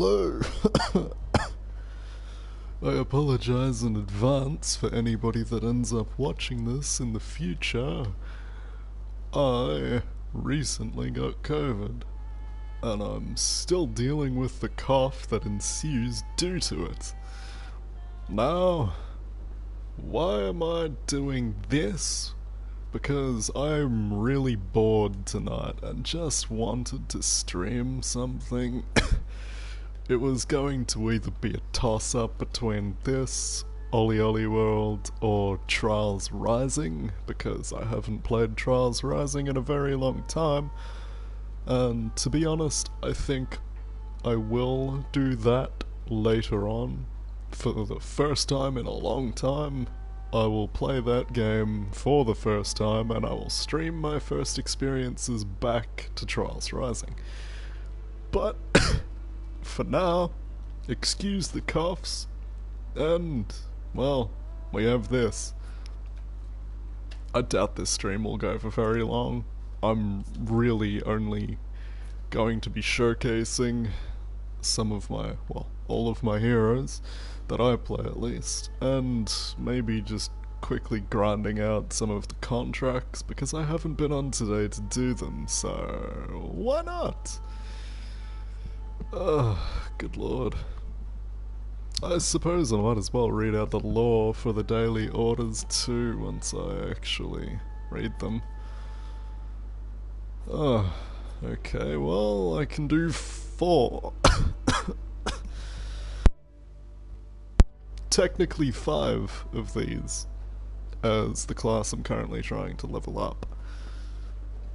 Hello. I apologize in advance for anybody that ends up watching this in the future. I recently got COVID, and I'm still dealing with the cough that ensues due to it. Now, why am I doing this? Because I'm really bored tonight and just wanted to stream something. It was going to either be a toss-up between this, OlliOlli World, or Trials Rising, because I haven't played Trials Rising in a very long time, and to be honest, I think I will do that later on. For the first time in a long time, I will play that game for the first time, and I will stream my first experiences back to Trials Rising. But for now, excuse the coughs, and, well, we have this. I doubt this stream will go for very long. I'm really only going to be showcasing some of my, well, all of my heroes that I play at least, and maybe just quickly grinding out some of the contracts because I haven't been on today to do them, so why not? Good lord. I suppose I might as well read out the lore for the daily orders too once I actually read them. Okay, well, I can do 4. Technically 5 of these, as the class I'm currently trying to level up.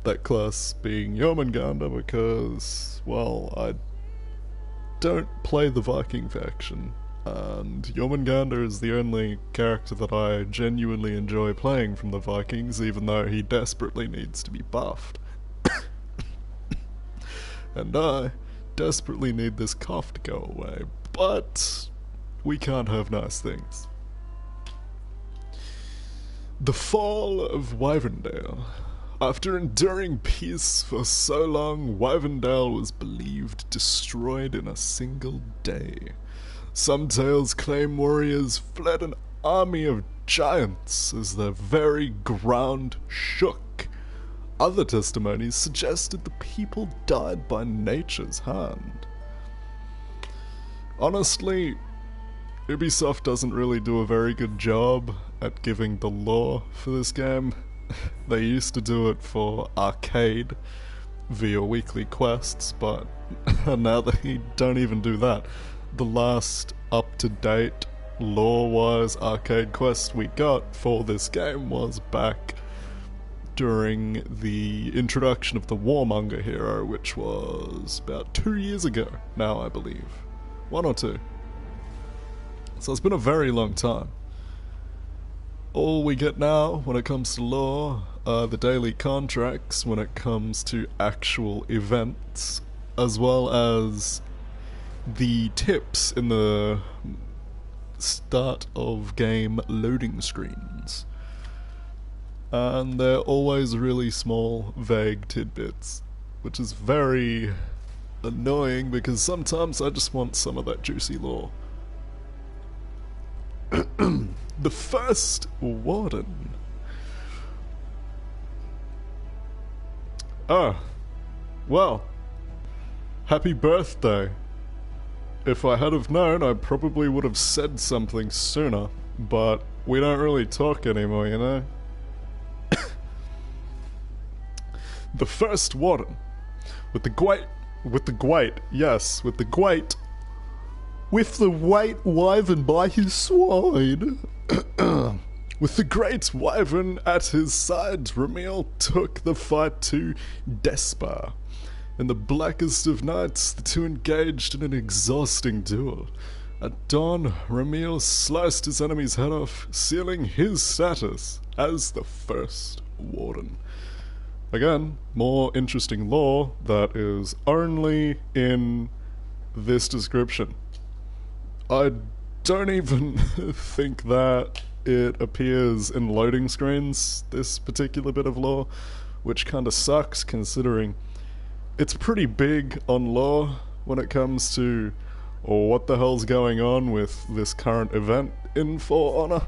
That class being Jormungandr because, well, I don't play the Viking faction, and Jormungandr is the only character that I genuinely enjoy playing from the Vikings, even though he desperately needs to be buffed. And I desperately need this cough to go away, but we can't have nice things. The fall of Wyverndael. After enduring peace for so long, Wyverndael was believed destroyed in a single day. Some tales claim warriors fled an army of giants as the very ground shook. Other testimonies suggested the people died by nature's hand. Honestly, Ubisoft doesn't really do a very good job at giving the lore for this game. They used to do it for arcade via weekly quests, but now they don't even do that. The last up-to-date lore-wise arcade quest we got for this game was back during the introduction of the Warmonger hero, which was about 2 years ago now, I believe. 1 or 2. So it's been a very long time. All we get now when it comes to lore are the daily contracts when it comes to actual events, as well as the tips in the start of game loading screens. And they're always really small, vague tidbits, which is very annoying because sometimes I just want some of that juicy lore. The first warden. Oh, well, happy birthday. If I had have known, I probably would have said something sooner, but we don't really talk anymore, you know? The first warden. With the Gwait, with the white wyvern by his side. With the great wyvern at his side, Ramiel took the fight to Despar. In the blackest of nights, the two engaged in an exhausting duel. At dawn, Ramiel sliced his enemy's head off, sealing his status as the first warden. Again, more interesting lore that is only in this description. I don't even think that it appears in loading screens, this particular bit of lore, which kinda sucks considering it's pretty big on lore when it comes to or what the hell's going on with this current event in For Honor.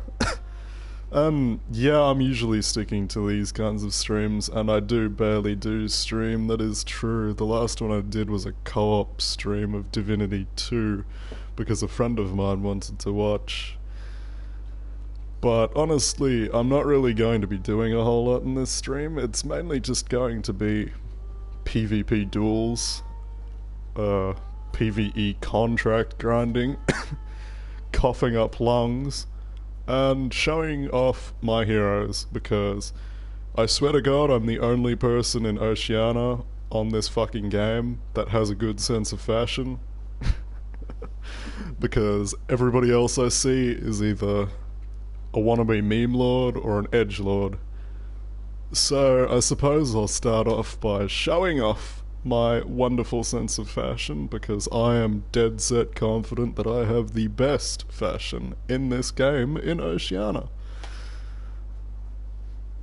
And yeah, I'm usually sticking to these kinds of streams, and I do barely do stream, that is true. The last one I did was a co-op stream of Divinity 2, because a friend of mine wanted to watch. But honestly, I'm not really going to be doing a whole lot in this stream. It's mainly just going to be PvP duels, PvE contract grinding, coughing up lungs, and showing off my heroes, because I swear to God I'm the only person in Oceania on this fucking game that has a good sense of fashion. Because everybody else I see is either a wannabe meme lord or an edgelord. So I suppose I'll start off by showing off my wonderful sense of fashion, because I am dead set confident that I have the best fashion in this game in Oceania.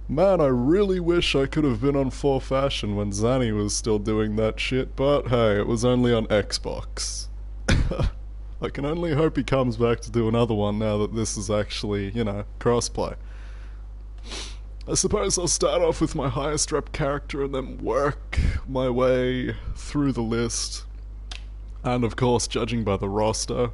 Man, I really wish I could have been on 4Fashion when Zanny was still doing that shit, but hey, it was only on Xbox. I can only hope he comes back to do another one now that this is actually, you know, crossplay. I suppose I'll start off with my highest rep character and then work my way through the list. And of course, judging by the roster,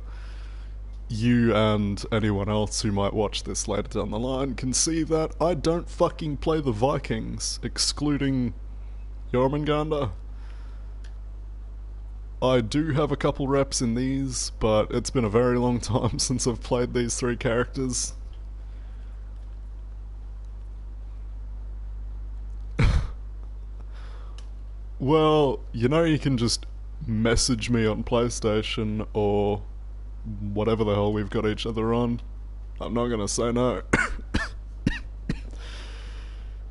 you and anyone else who might watch this later down the line can see that I don't fucking play the Vikings, excluding Jormungandr. I do have a couple reps in these, but it's been a very long time since I've played these three characters. Well, you know, you can just message me on PlayStation or whatever the hell we've got each other on. I'm not gonna say no.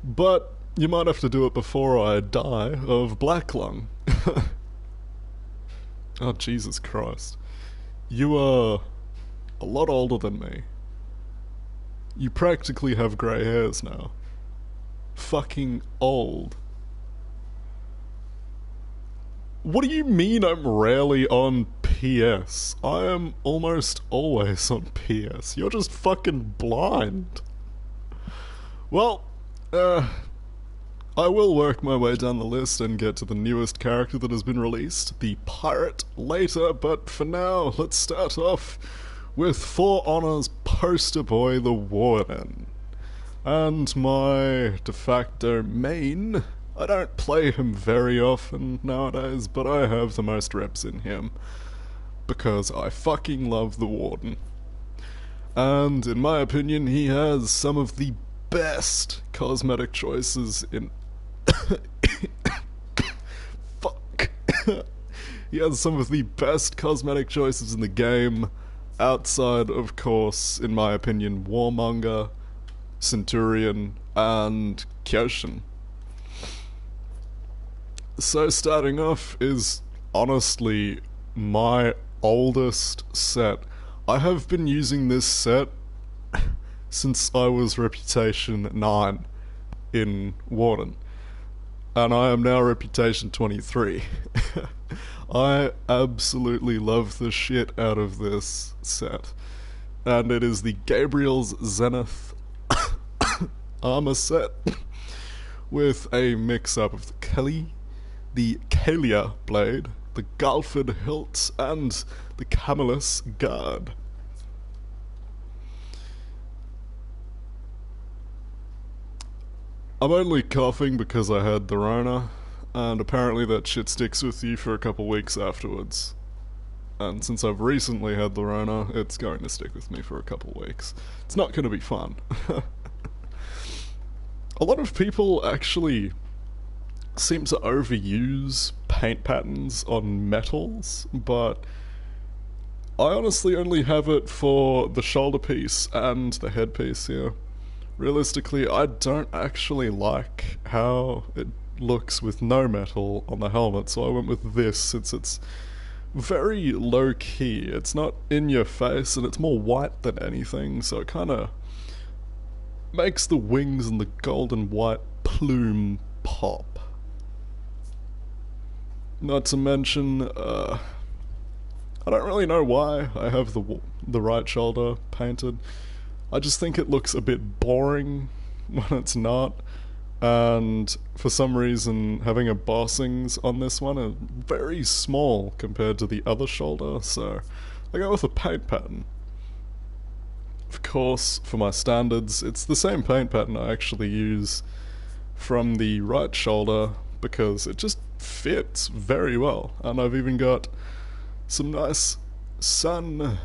But you might have to do it before I die of black lung. Oh, Jesus Christ. You are a lot older than me. You practically have grey hairs now. Fucking old. What do you mean I'm rarely on PS? I am almost always on PS. You're just fucking blind. Well, I will work my way down the list and get to the newest character that has been released, the Pirate, later, but for now, let's start off with For Honor's poster boy, the Warden. And my de facto main, I don't play him very often nowadays, but I have the most reps in him, because I fucking love the Warden. And in my opinion, he has some of the best cosmetic choices in... Fuck. He has some of the best cosmetic choices in the game, outside, of course, in my opinion, Warmonger, Centurion, and Kyoshin. So starting off is honestly my oldest set. I have been using this set since I was Reputation 9 in Warden, and I am now Reputation 23. I absolutely love the shit out of this set, and it is the Gabriel's Zenith armor set with a mix-up of the Kelly, the Kalia blade, the Galford hilt, and the Camillus guard. I'm only coughing because I had the Rona, and apparently that shit sticks with you for a couple weeks afterwards. And since I've recently had the Rona, it's going to stick with me for a couple weeks. It's not going to be fun. A lot of people actually seem to overuse paint patterns on metals, but I honestly only have it for the shoulder piece and the headpiece here. Realistically, I don't actually like how it looks with no metal on the helmet, so I went with this since it's very low-key. It's not in your face, and it's more white than anything, so it kinda makes the wings and the golden white plume pop. Not to mention, I don't really know why I have the right shoulder painted. I just think it looks a bit boring when it's not. And for some reason, having embossings on this one are very small compared to the other shoulder, so I go with a paint pattern. Of course, for my standards, it's the same paint pattern I actually use from the right shoulder because it just fits very well. And I've even got some nice sun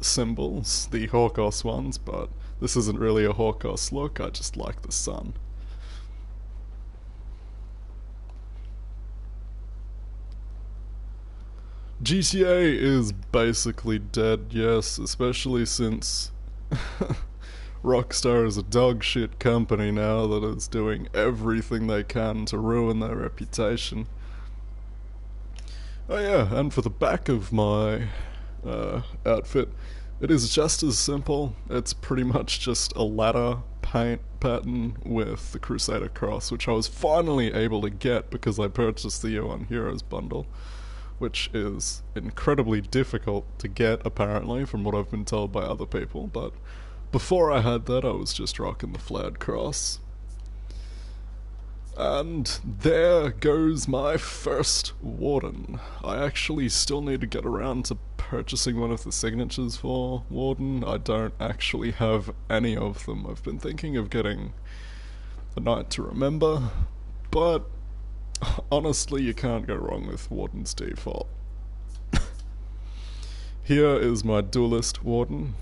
symbols, the Hawkos ones, but this isn't really a Hawkos look, I just like the sun. GTA is basically dead, yes, especially since Rockstar is a dog shit company now that is doing everything they can to ruin their reputation. Oh yeah, and for the back of my outfit, it is just as simple. It's pretty much just a ladder paint pattern with the Crusader Cross, which I was finally able to get because I purchased the Year One Heroes bundle, which is incredibly difficult to get apparently from what I've been told by other people, but before I had that I was just rocking the flared cross. And there goes my first Warden. I actually still need to get around to purchasing one of the signatures for Warden. I don't actually have any of them. I've been thinking of getting the Night to Remember, but honestly you can't go wrong with Warden's default. Here is my Duelist Warden.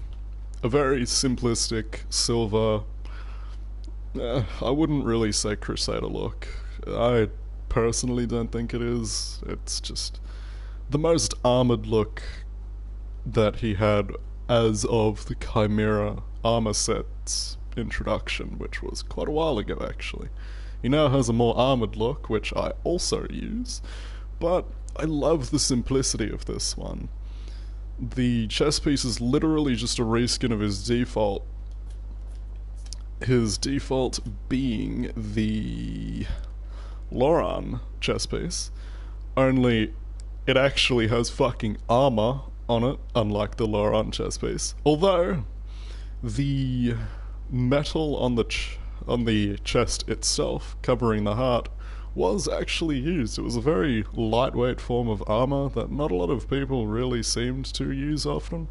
A very simplistic silver, I wouldn't really say Crusader look. I personally don't think it is. It's just the most armoured look that he had as of the Chimera armour set's introduction, which was quite a while ago actually. He now has a more armoured look, which I also use, but I love the simplicity of this one. The chest piece is literally just a reskin of his default. His default being the Loran chest piece, only it actually has fucking armor on it, unlike the Loran chest piece. Although the metal on the chest itself, covering the heart, was actually used. It was a very lightweight form of armor that not a lot of people really seemed to use often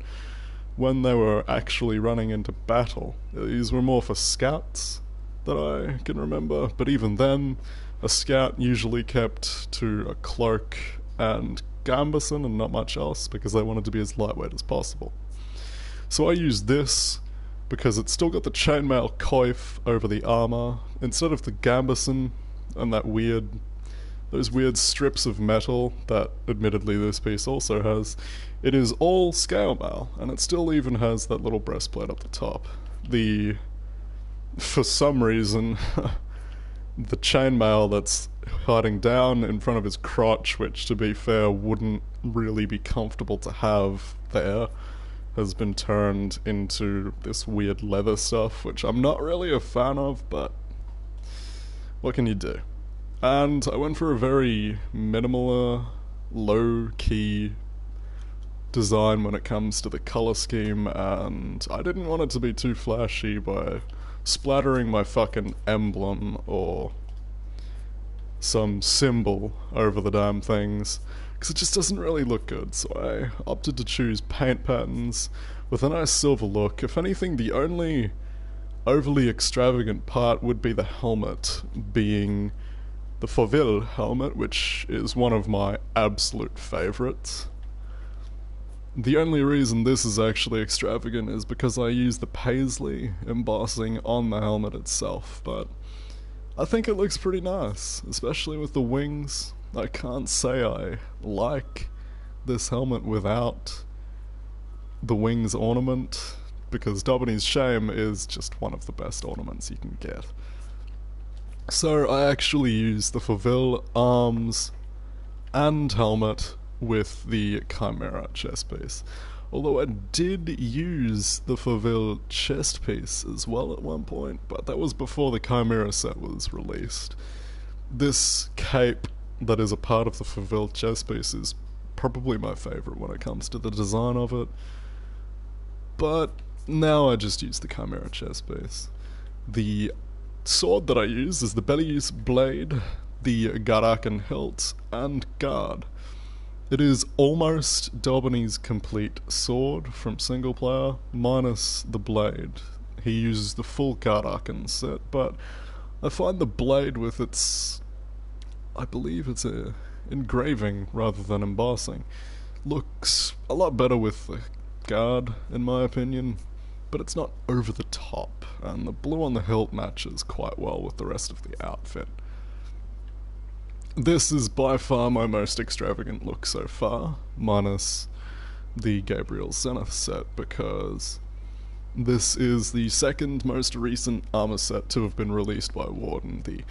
when they were actually running into battle. These were more for scouts that I can remember, but even then, a scout usually kept to a cloak and gambeson and not much else because they wanted to be as lightweight as possible. So I used this because it's still got the chainmail coif over the armor instead of the gambeson and those weird strips of metal that admittedly this piece also has. It is all scale mail, and it still even has that little breastplate up the top. For some reason, the chainmail that's hiding down in front of his crotch, which to be fair wouldn't really be comfortable to have there, has been turned into this weird leather stuff, which I'm not really a fan of, but what can you do? And I went for a very minimal, low-key design when it comes to the colour scheme, and I didn't want it to be too flashy by splattering my fucking emblem or some symbol over the damn things, because it just doesn't really look good. So I opted to choose paint patterns with a nice silver look. If anything, the only overly extravagant part would be the helmet, being the Fauville helmet, which is one of my absolute favourites. The only reason this is actually extravagant is because I use the paisley embossing on the helmet itself, but I think it looks pretty nice, especially with the wings. I can't say I like this helmet without the wings ornament, because Dobony's Shame is just one of the best ornaments you can get. So I actually used the Fauville arms and helmet with the Chimera chest piece. Although I did use the Fauville chest piece as well at one point, but that was before the Chimera set was released. This cape that is a part of the Fauville chest piece is probably my favourite when it comes to the design of it. But now I just use the Chimera chest piece. The sword that I use is the Belius Blade, the Garakan hilt, and guard. It is almost Dalbany's complete sword from single player, minus the blade. He uses the full Garakan set, but I find the blade with its, I believe it's a engraving rather than embossing, looks a lot better with the guard, in my opinion, but it's not over the top, and the blue on the hilt matches quite well with the rest of the outfit. This is by far my most extravagant look so far, minus the Gabriel Zenith set, because this is the second most recent armor set to have been released by Warden, the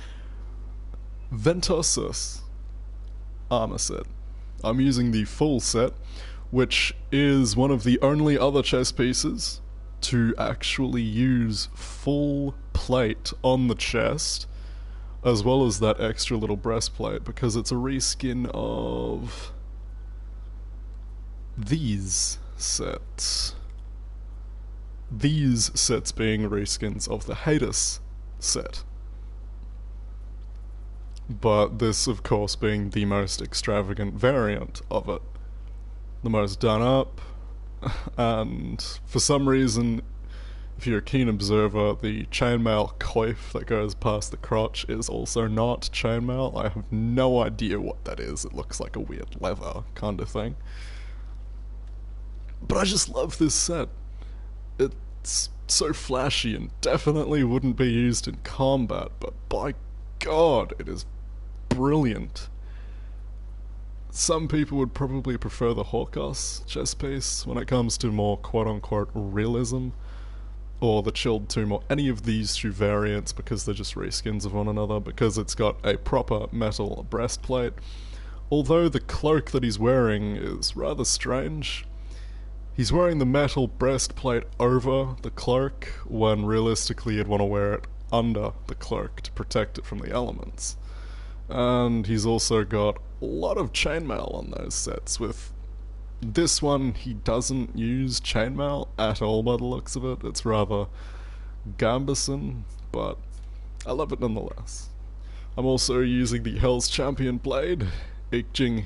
Ventosus armor set. I'm using the full set, which is one of the only other chest pieces to actually use full plate on the chest, as well as that extra little breastplate, because it's a reskin of these sets. These sets being reskins of the Hades set. But this, of course, being the most extravagant variant of it. The most done up, and for some reason, if you're a keen observer, the chainmail coif that goes past the crotch is also not chainmail. I have no idea what that is. It looks like a weird leather kind of thing. But I just love this set. It's so flashy and definitely wouldn't be used in combat, but by God, it is brilliant. Some people would probably prefer the Hawkos chest piece when it comes to more quote-unquote realism, or the Chilled Tomb, or any of these two variants, because they're just reskins of one another, because it's got a proper metal breastplate. Although the cloak that he's wearing is rather strange. He's wearing the metal breastplate over the cloak, when realistically you'd want to wear it under the cloak to protect it from the elements. And he's also got a lot of chainmail on those sets. With this one, he doesn't use chainmail at all by the looks of it. It's rather gambeson, but I love it nonetheless. I'm also using the Hell's Champion blade, Ikjing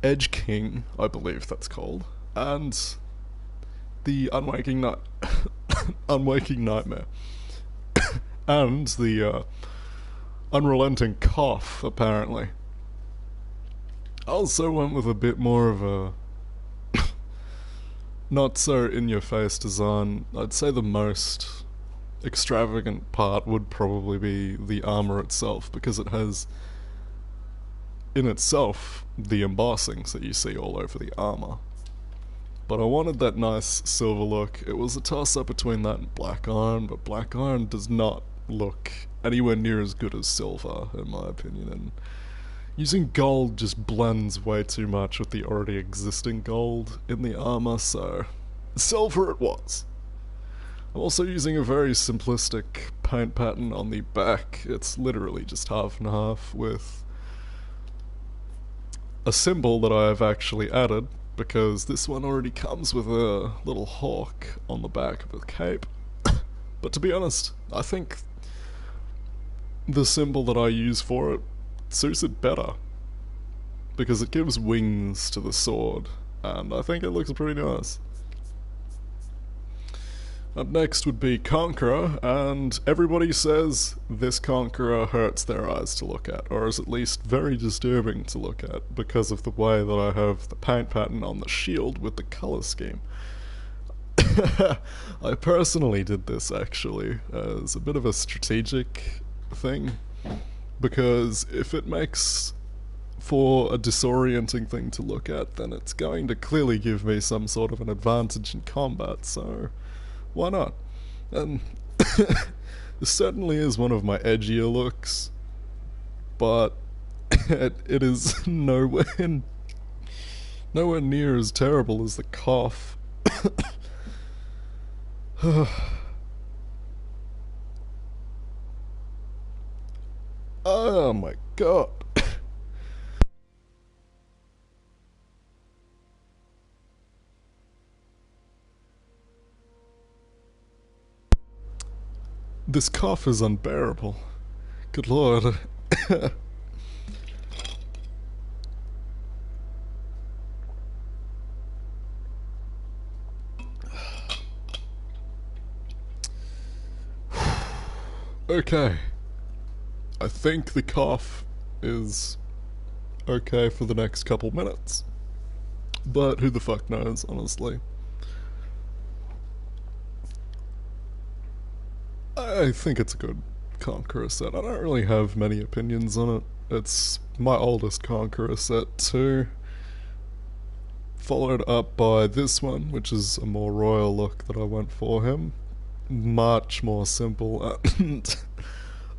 Edge King, I believe that's called, and the Unwaking Nightmare, and the Unrelenting Cough, apparently. I also went with a bit more of a not so in-your-face design. I'd say the most extravagant part would probably be the armor itself, because it has in itself the embossings that you see all over the armor. But I wanted that nice silver look. It was a toss-up between that and Black Iron, but Black Iron does not look anywhere near as good as silver, in my opinion, and using gold just blends way too much with the already existing gold in the armor, so silver it was. I'm also using a very simplistic paint pattern on the back. It's literally just half and half, with a symbol that I have actually added, because this one already comes with a little hawk on the back of the cape. But to be honest, I think the symbol that I use for it suits it better, because it gives wings to the sword, and I think it looks pretty nice. Up next would be Conqueror, and everybody says this Conqueror hurts their eyes to look at, or is at least very disturbing to look at, because of the way that I have the paint pattern on the shield with the colour scheme. I personally did this actually as a bit of a strategic thing, because if it makes for a disorienting thing to look at, then it's going to clearly give me some sort of an advantage in combat, so why not? And this certainly is one of my edgier looks, but it is nowhere near as terrible as the cough. Oh my god. This cough is unbearable. Good lord. Okay. I think the cough is okay for the next couple minutes. But who the fuck knows, honestly. I think it's a good Conqueror set. I don't really have many opinions on it. It's my oldest Conqueror set too. Followed up by this one, which is a more royal look that I went for him. Much more simple and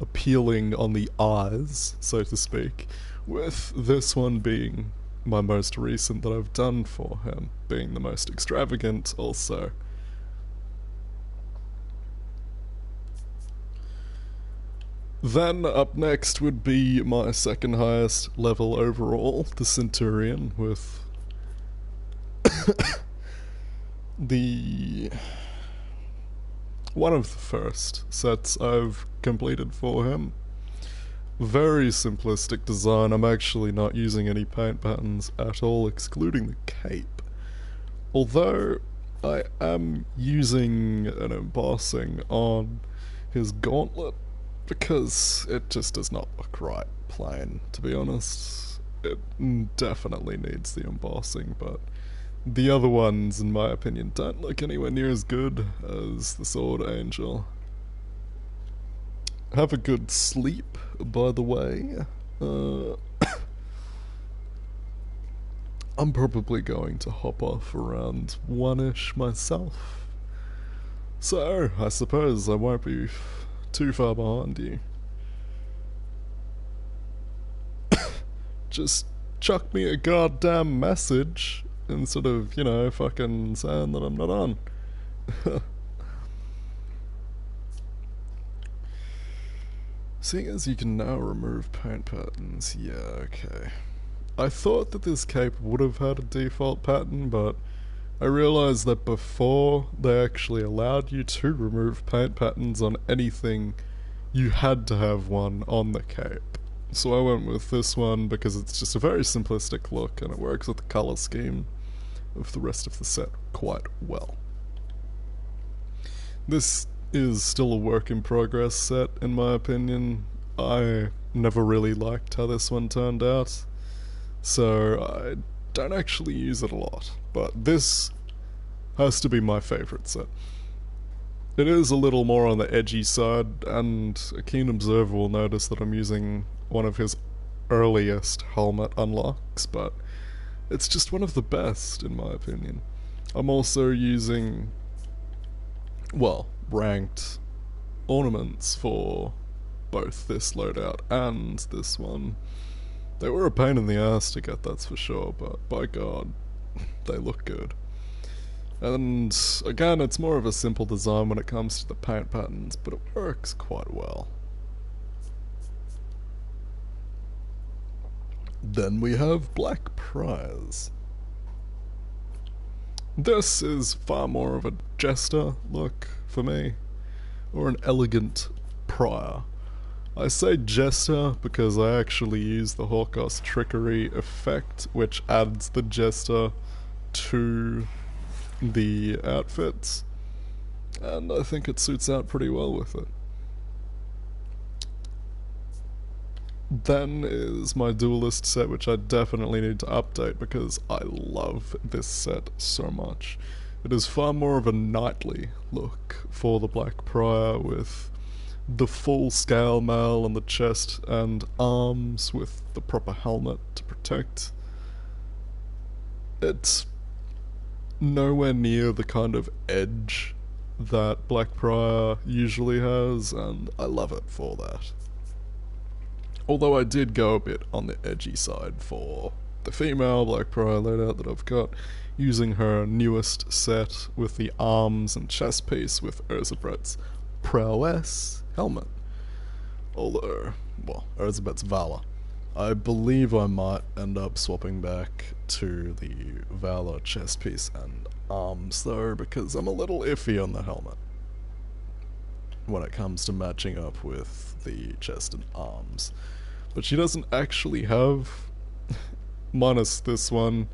appealing on the eyes, so to speak, with this one being my most recent that I've done for him, being the most extravagant also. Then up next would be my second highest level overall, the Centurion, with the one of the first sets I've completed for him. Very simplistic design. I'm actually not using any paint patterns at all, excluding the cape. Although I am using an embossing on his gauntlet because it just does not look right plain, to be honest. It definitely needs the embossing, but the other ones, in my opinion, don't look anywhere near as good as the Sword Angel. Have a good sleep, by the way. I'm probably going to hop off around 1ish myself. So, I suppose I won't be too far behind you. Just chuck me a goddamn message instead of, you know, fucking saying that I'm not on. Seeing as you can now remove paint patterns, yeah, okay. I thought that this cape would have had a default pattern, but I realised that before they actually allowed you to remove paint patterns on anything, you had to have one on the cape. So I went with this one because it's just a very simplistic look and it works with the colour scheme of the rest of the set quite well. This is still a work in progress set, in my opinion. I never really liked how this one turned out, so I don't actually use it a lot, but this has to be my favourite set. It is a little more on the edgy side, and a keen observer will notice that I'm using one of his earliest helmet unlocks, but it's just one of the best, in my opinion. I'm also using, well, ranked ornaments for both this loadout and this one. They were a pain in the ass to get, that's for sure, but by god, they look good. And again, it's more of a simple design when it comes to the paint patterns, but it works quite well. Then we have Black Prize. This is far more of a jester look for me, or an elegant prior. I say jester because I actually use the Hawkos trickery effect, which adds the jester to the outfits, and I think it suits out pretty well with it. Then is my duelist set, which I definitely need to update because I love this set so much. It is far more of a knightly look for the Black Prior, with the full scale mail on the chest and arms with the proper helmet to protect. It's nowhere near the kind of edge that Black Prior usually has, and I love it for that. Although I did go a bit on the edgy side for the female Black Prior loadout that I've got, using her newest set with the arms and chest piece with Erzsébet's Prowess helmet. Although, well, Erzsébet's Valor. I believe I might end up swapping back to the Valor chest piece and arms though, because I'm a little iffy on the helmet. when it comes to matching up with the chest and arms. But she doesn't actually have, minus this one,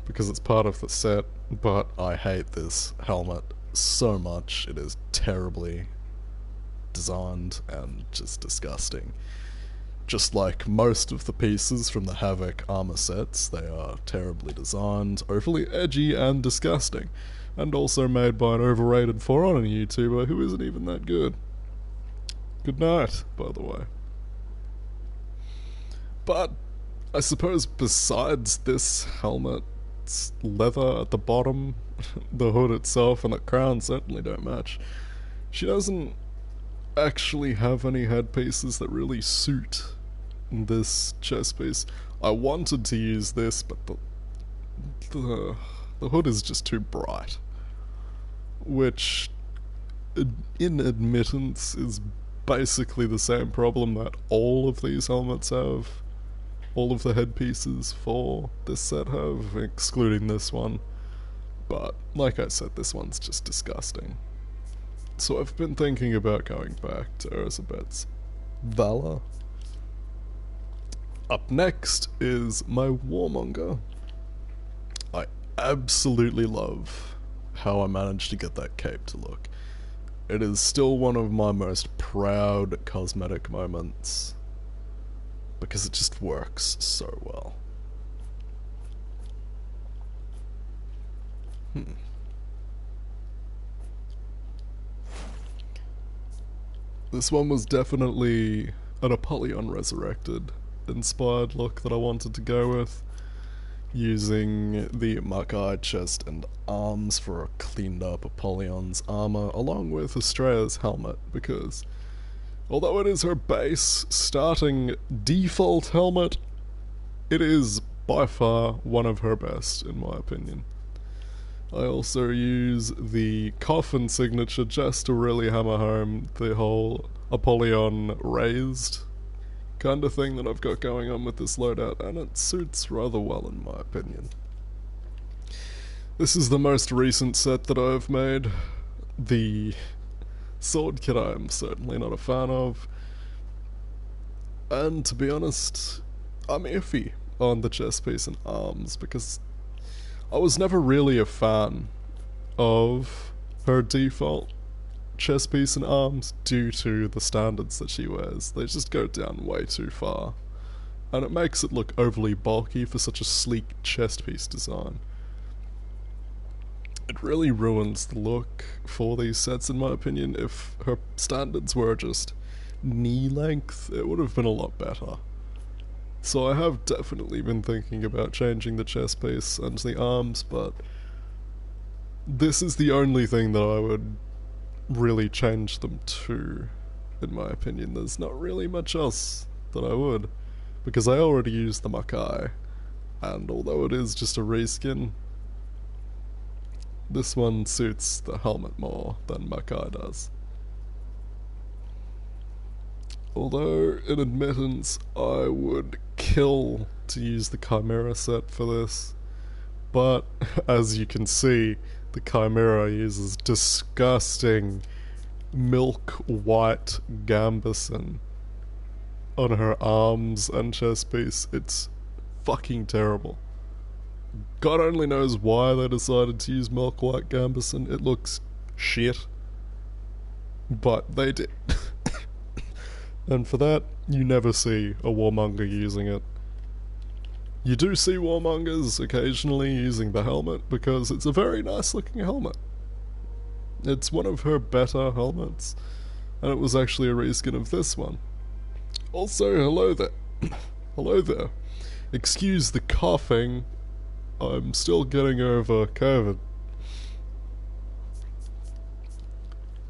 because it's part of the set, but I hate this helmet so much. It is terribly designed and just disgusting. Just like most of the pieces from the Havoc armor sets, they are terribly designed, overly edgy and disgusting, and also made by an overrated For Honor YouTuber who isn't even that good. Good night, by the way. But I suppose besides this helmet's leather at the bottom, the hood itself and the crown certainly don't match. She doesn't actually have any headpieces that really suit this chest piece. I wanted to use this, but the hood is just too bright, which in admittance is basically the same problem that all of these helmets have, all of the headpieces for this set have, excluding this one. But like I said, this one's just disgusting. So I've been thinking about going back to Erzsébet's Valor. Up next is my Warmonger. I absolutely love how I managed to get that cape to look. It is still one of my most proud cosmetic moments, because it just works so well. This one was definitely an Apollyon Resurrected inspired look that I wanted to go with, using the Makai chest and arms for a cleaned up Apollion's armor, along with Estrella's helmet, because although it is her base starting default helmet, it is by far one of her best, in my opinion. I also use the coffin signature just to really hammer home the whole Apollyon raised kind of thing that I've got going on with this loadout, and it suits rather well in my opinion. This is the most recent set that I've made. The sword kit I am certainly not a fan of, and to be honest, I'm iffy on the chest piece and arms, because I was never really a fan of her default chest piece and arms due to the standards that she wears. They just go down way too far, and it makes it look overly bulky for such a sleek chest piece design. It really ruins the look for these sets, in my opinion. If her standards were just knee length, it would have been a lot better. So I have definitely been thinking about changing the chest piece and the arms, but this is the only thing that I would really change them to, in my opinion. There's not really much else that I would, because I already used the Makai, and although it is just a reskin, this one suits the helmet more than Makai does. Although, in admittance, I would kill to use the Chimera set for this, but as you can see, the Chimera uses disgusting milk white gambeson on her arms and chest piece. It's fucking terrible. God only knows why they decided to use milk white gambeson. It looks shit, but they did. And for that, you never see a Warmonger using it. You do see Warmongers occasionally using the helmet, because it's a very nice looking helmet. It's one of her better helmets, and it was actually a reskin of this one. Also, hello there. Hello there. Excuse the coughing. I'm still getting over COVID.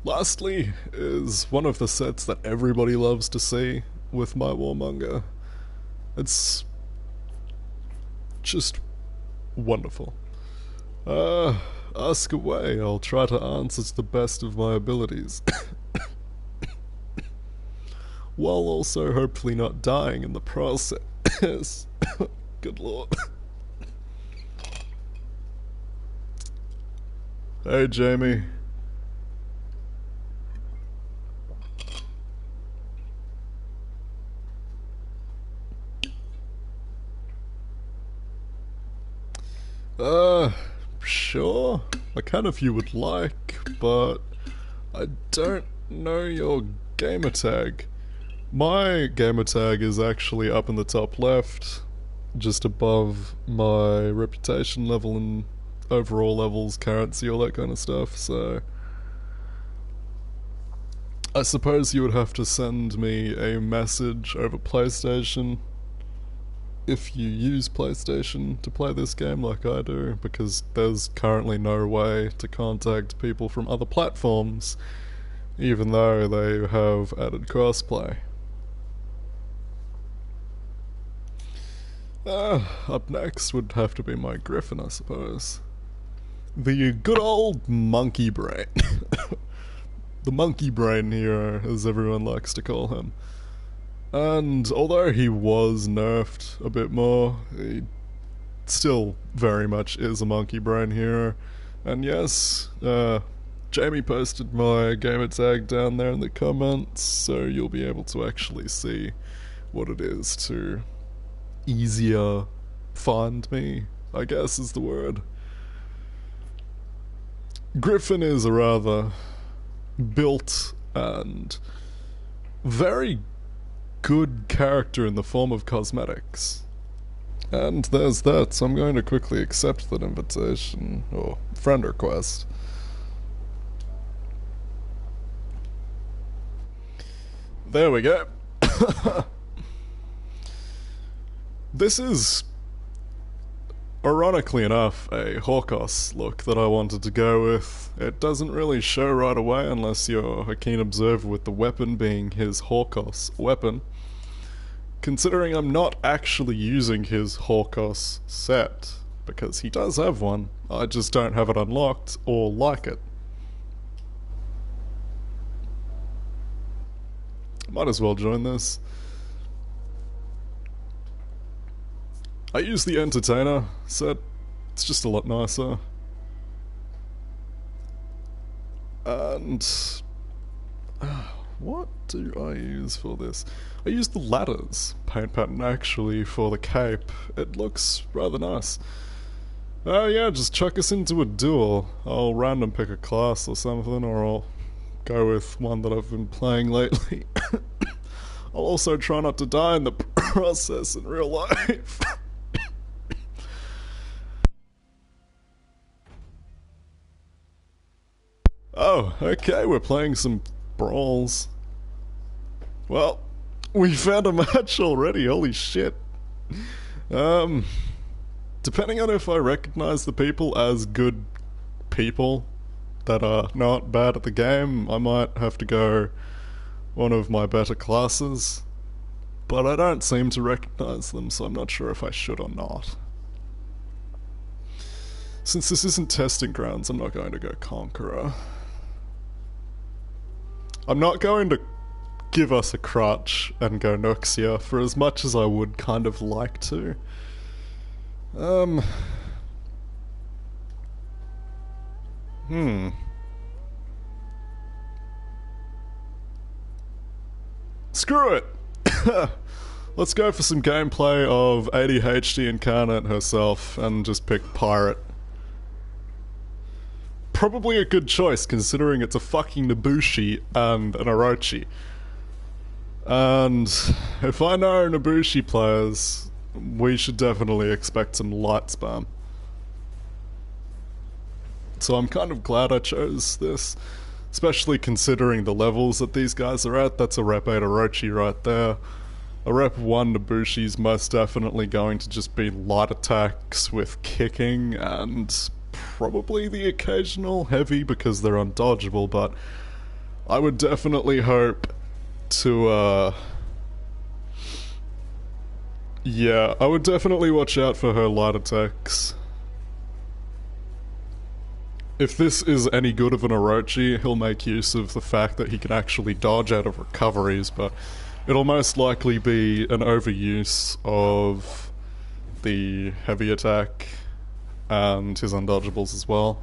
Lastly is one of the sets that everybody loves to see with my Warmonger. It's just wonderful. Ask away, I'll try to answer to the best of my abilities. While also hopefully not dying in the process. Good lord. Hey Jamie. Uh, sure. I can if you would like, but I don't know your gamertag. My gamertag is actually up in the top left, just above my reputation level and overall levels, currency, all that kind of stuff, so I suppose you would have to send me a message over PlayStation if you use PlayStation to play this game like I do, because there's currently no way to contact people from other platforms, even though they have added crossplay. Up next would have to be my Griffin, I suppose. The good old monkey brain. The monkey brain hero, as everyone likes to call him. And although he was nerfed a bit more, he still very much is a monkey brain hero. And yes, Jamie posted my gamer tag down there in the comments, so you'll be able to actually see what it is to easier find me, I guess is the word. Griffin is a rather built and very good character in the form of cosmetics. And there's that, so I'm going to quickly accept that invitation, or friend request. There we go. This is, ironically enough, a Hawkos look that I wanted to go with. It doesn't really show right away unless you're a keen observer with the weapon being his Hawkos weapon. Considering I'm not actually using his Hawkos set, because he does have one, I just don't have it unlocked or like it. Might as well join this. I use the Entertainer set, it's just a lot nicer. And what do I use for this? I use the Ladders paint pattern actually for the cape. It looks rather nice. Oh yeah, just chuck us into a duel. I'll random pick a class or something, or I'll go with one that I've been playing lately. I'll also try not to die in the process in real life. Oh, okay, we're playing some brawls. Well, we found a match already, holy shit. Depending on if I recognize the people as good people that are not bad at the game, I might have to go one of my better classes. But I don't seem to recognize them, so I'm not sure if I should or not. Since this isn't testing grounds, I'm not going to go Conqueror. I'm not going to give us a crutch and go Noxia, for as much as I would kind of like to. Screw it! Let's go for some gameplay of ADHD Incarnate herself and just pick Pirate. Probably a good choice, considering it's a fucking Nobushi and an Orochi. And if I know Nobushi players, we should definitely expect some light spam. So I'm kind of glad I chose this, especially considering the levels that these guys are at. That's a Rep 8 Orochi right there. A Rep 1 Nobushi's most definitely going to just be light attacks with kicking and probably the occasional heavy because they're undodgeable, but I would definitely hope to, yeah, I would definitely watch out for her light attacks. If this is any good of an Orochi, he'll make use of the fact that he can actually dodge out of recoveries, but it'll most likely be an overuse of the heavy attack and his undodgeables as well.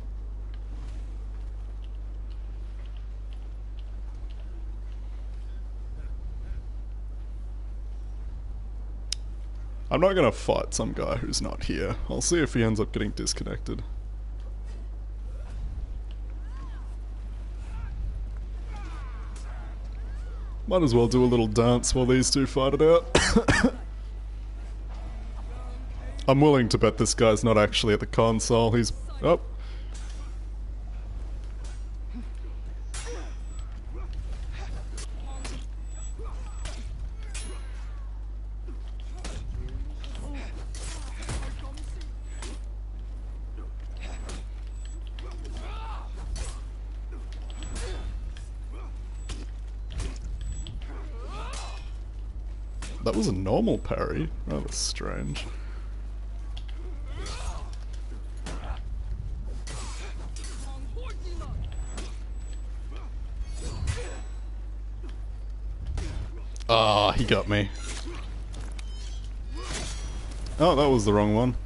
I'm not gonna fight some guy who's not here. I'll see if he ends up getting disconnected. Might as well do a little dance while these two fight it out. I'm willing to bet this guy's not actually at the console. He's... oh. That was a normal parry. That was strange. Ah, he got me. Oh, that was the wrong one.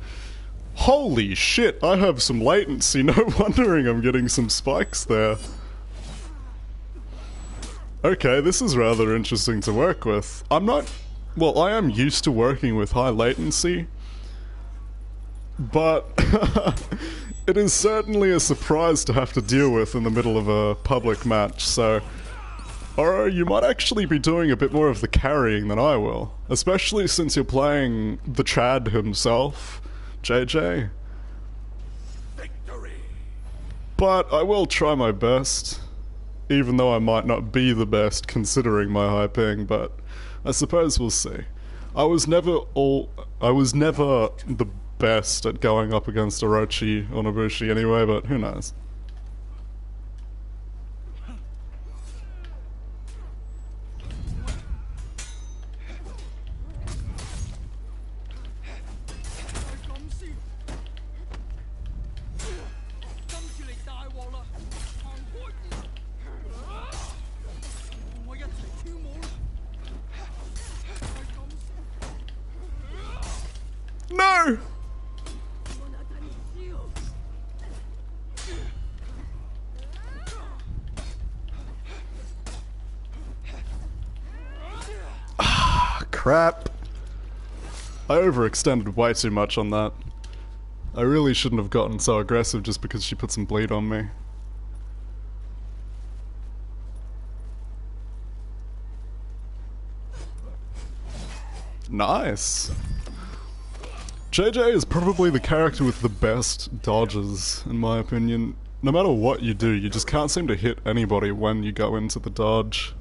Holy shit, I have some latency. No wondering I'm getting some spikes there. Okay, this is rather interesting to work with. I'm not... well, I am used to working with high latency, but it is certainly a surprise to have to deal with in the middle of a public match, so... or you might actually be doing a bit more of the carrying than I will, especially since you're playing the Chad himself, JJ. Victory. But I will try my best, even though I might not be the best considering my high ping, but I suppose we'll see. I was never the best at going up against Orochi or Nobushi anyway, but who knows. No! Ah, crap. I overextended way too much on that. I really shouldn't have gotten so aggressive just because she put some bleed on me. Nice. JJ is probably the character with the best dodges, in my opinion. No matter what you do, you just can't seem to hit anybody when you go into the dodge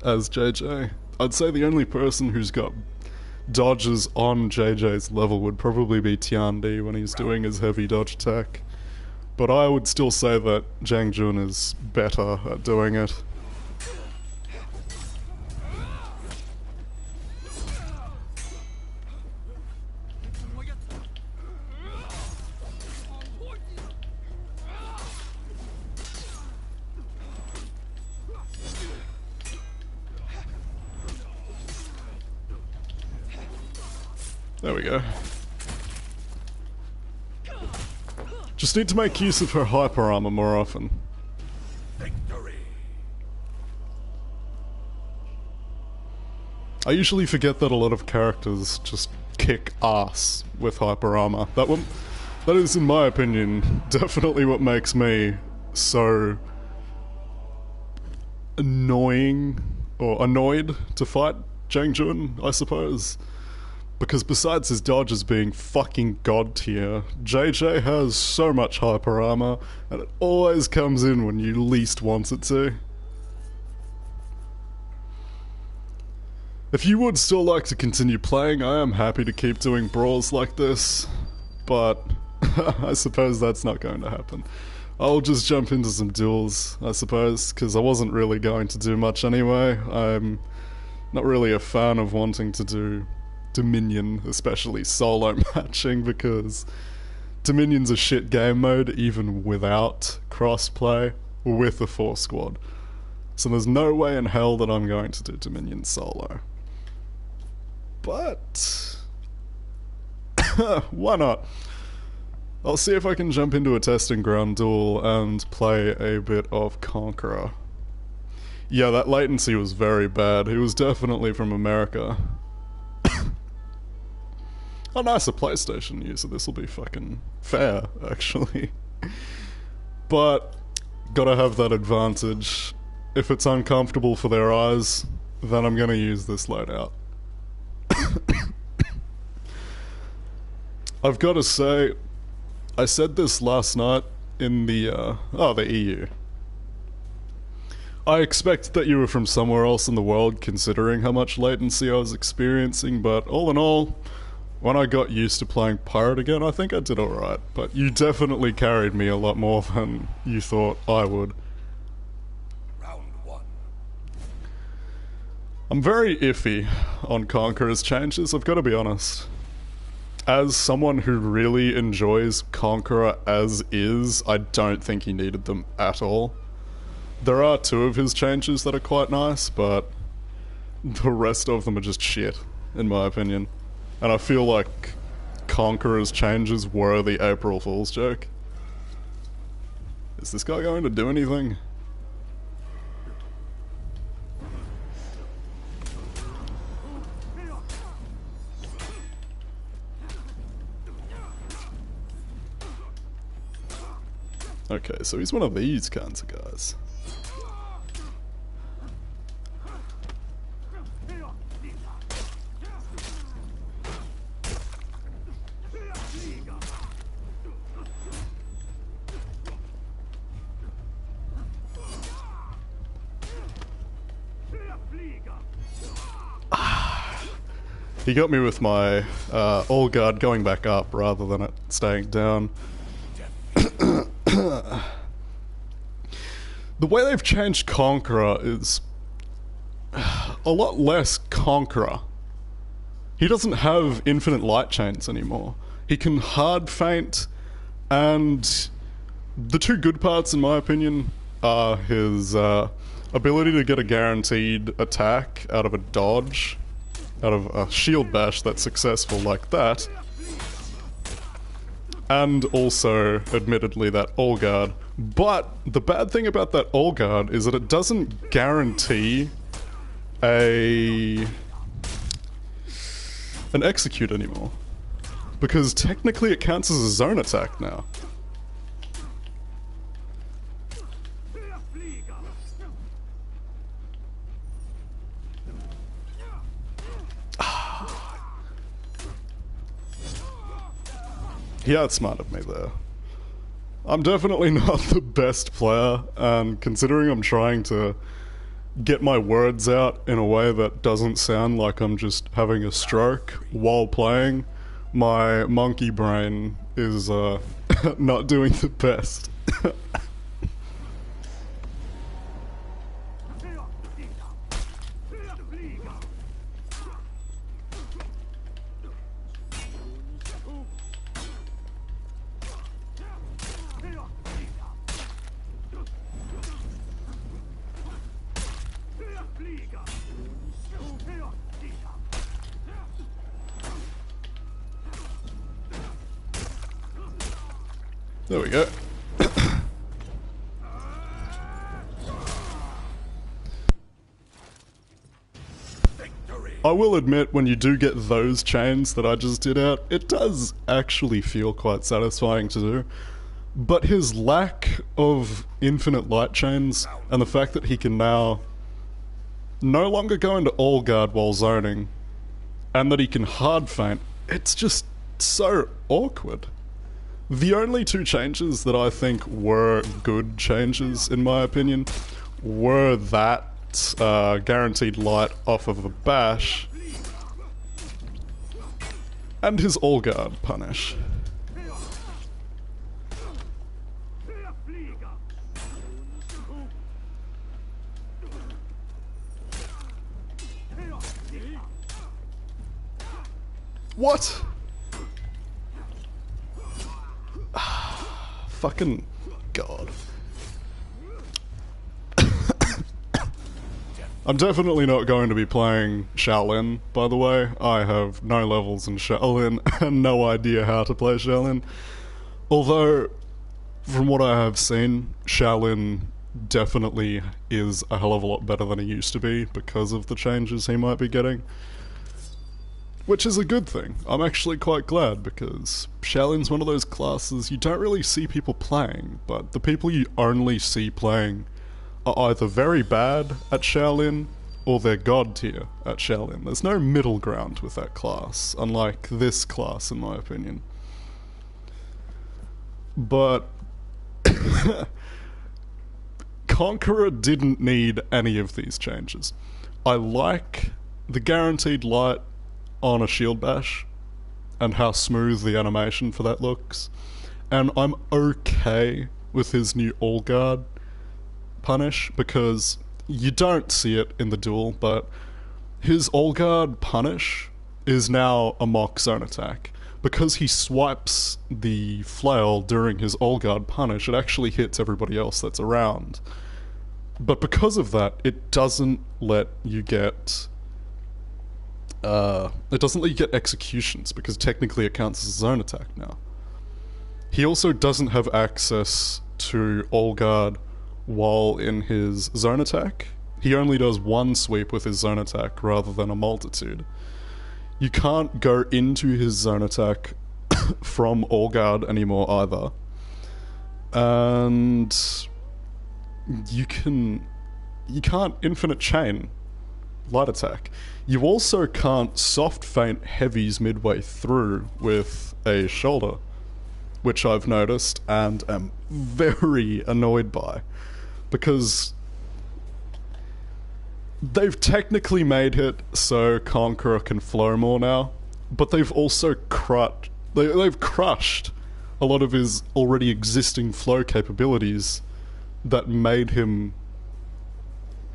as JJ. I'd say the only person who's got dodges on JJ's level would probably be Tiandi when he's doing his heavy dodge attack. But I would still say that Jang Jun is better at doing it. There we go. Just need to make use of her hyper armor more often. Victory. I usually forget that a lot of characters just kick ass with hyper armor. That is, in my opinion, definitely what makes me so annoying or annoyed to fight Jang Jun, I suppose. Because besides his dodges being fucking god tier, JJ has so much hyper armor, and it always comes in when you least want it to. If you would still like to continue playing, I am happy to keep doing brawls like this, but I suppose that's not going to happen. I'll just jump into some duels, I suppose, because I wasn't really going to do much anyway. I'm not really a fan of wanting to do Dominion, especially solo matching, because Dominion's a shit game mode even without crossplay with a 4-squad. So there's no way in hell that I'm going to do Dominion solo. But why not? I'll see if I can jump into a testing ground duel and play a bit of Conqueror. Yeah, that latency was very bad. He was definitely from America. Oh nice, a PlayStation user, this'll be fucking fair, actually. But, gotta have that advantage. If it's uncomfortable for their eyes, then I'm gonna use this loadout. I've gotta say, I said this last night in the EU. I expect that you were from somewhere else in the world considering how much latency I was experiencing, but all in all, when I got used to playing Pirate again, I think I did alright, but you definitely carried me a lot more than you thought I would. Round one. I'm very iffy on Conqueror's changes, I've got to be honest. As someone who really enjoys Conqueror as is, I don't think he needed them at all. There are two of his changes that are quite nice, but the rest of them are just shit, in my opinion. And I feel like Conqueror's changes were the April Fool's joke. Is this guy going to do anything? Okay, so he's one of these kinds of guys. He got me with my all guard going back up rather than it staying down. The way they've changed Conqueror is a lot less Conqueror. He doesn't have infinite light chains anymore. He can hard feint, and the two good parts in my opinion are his ability to get a guaranteed attack out of a dodge, out of a shield bash that's successful like that, and also, admittedly, that all guard. But the bad thing about that all guard is that it doesn't guarantee an execute anymore, because technically it counts as a zone attack now. He outsmarted me there. I'm definitely not the best player, and considering I'm trying to get my words out in a way that doesn't sound like I'm just having a stroke while playing, my monkey brain is not doing the best. There we go. I will admit, when you do get those chains that I just did out, it does actually feel quite satisfying to do. But his lack of infinite light chains, and the fact that he can now no longer go into all guard while zoning, and that he can hard feint, it's just so awkward. The only two changes that I think were good changes, in my opinion, were that guaranteed light off of a bash, and his all guard punish. What? Fucking God. I'm definitely not going to be playing Shaolin, by the way. I have no levels in Shaolin and no idea how to play Shaolin. Although, from what I have seen, Shaolin definitely is a hell of a lot better than he used to be because of the changes he might be getting. Which is a good thing. I'm actually quite glad, because Shaolin's one of those classes you don't really see people playing, but the people you only see playing are either very bad at Shaolin, or they're god tier at Shaolin. There's no middle ground with that class, unlike this class in my opinion. But Conqueror didn't need any of these changes. I like the guaranteed light on a shield bash and how smooth the animation for that looks, and I'm okay with his new all guard punish, because you don't see it in the duel, but his all guard punish is now a mock zone attack. Because he swipes the flail during his all guard punish, it actually hits everybody else that's around. But because of that, it doesn't let you get executions, because technically it counts as a zone attack now. He also doesn't have access to all guard while in his zone attack. He only does one sweep with his zone attack rather than a multitude. You can't go into his zone attack from all guard anymore either. And you can't infinite chain light attack. You also can't soft feint heavies midway through with a shoulder, which I've noticed and am very annoyed by, because they've technically made it so Conqueror can flow more now, but they've also they've crushed a lot of his already existing flow capabilities that made him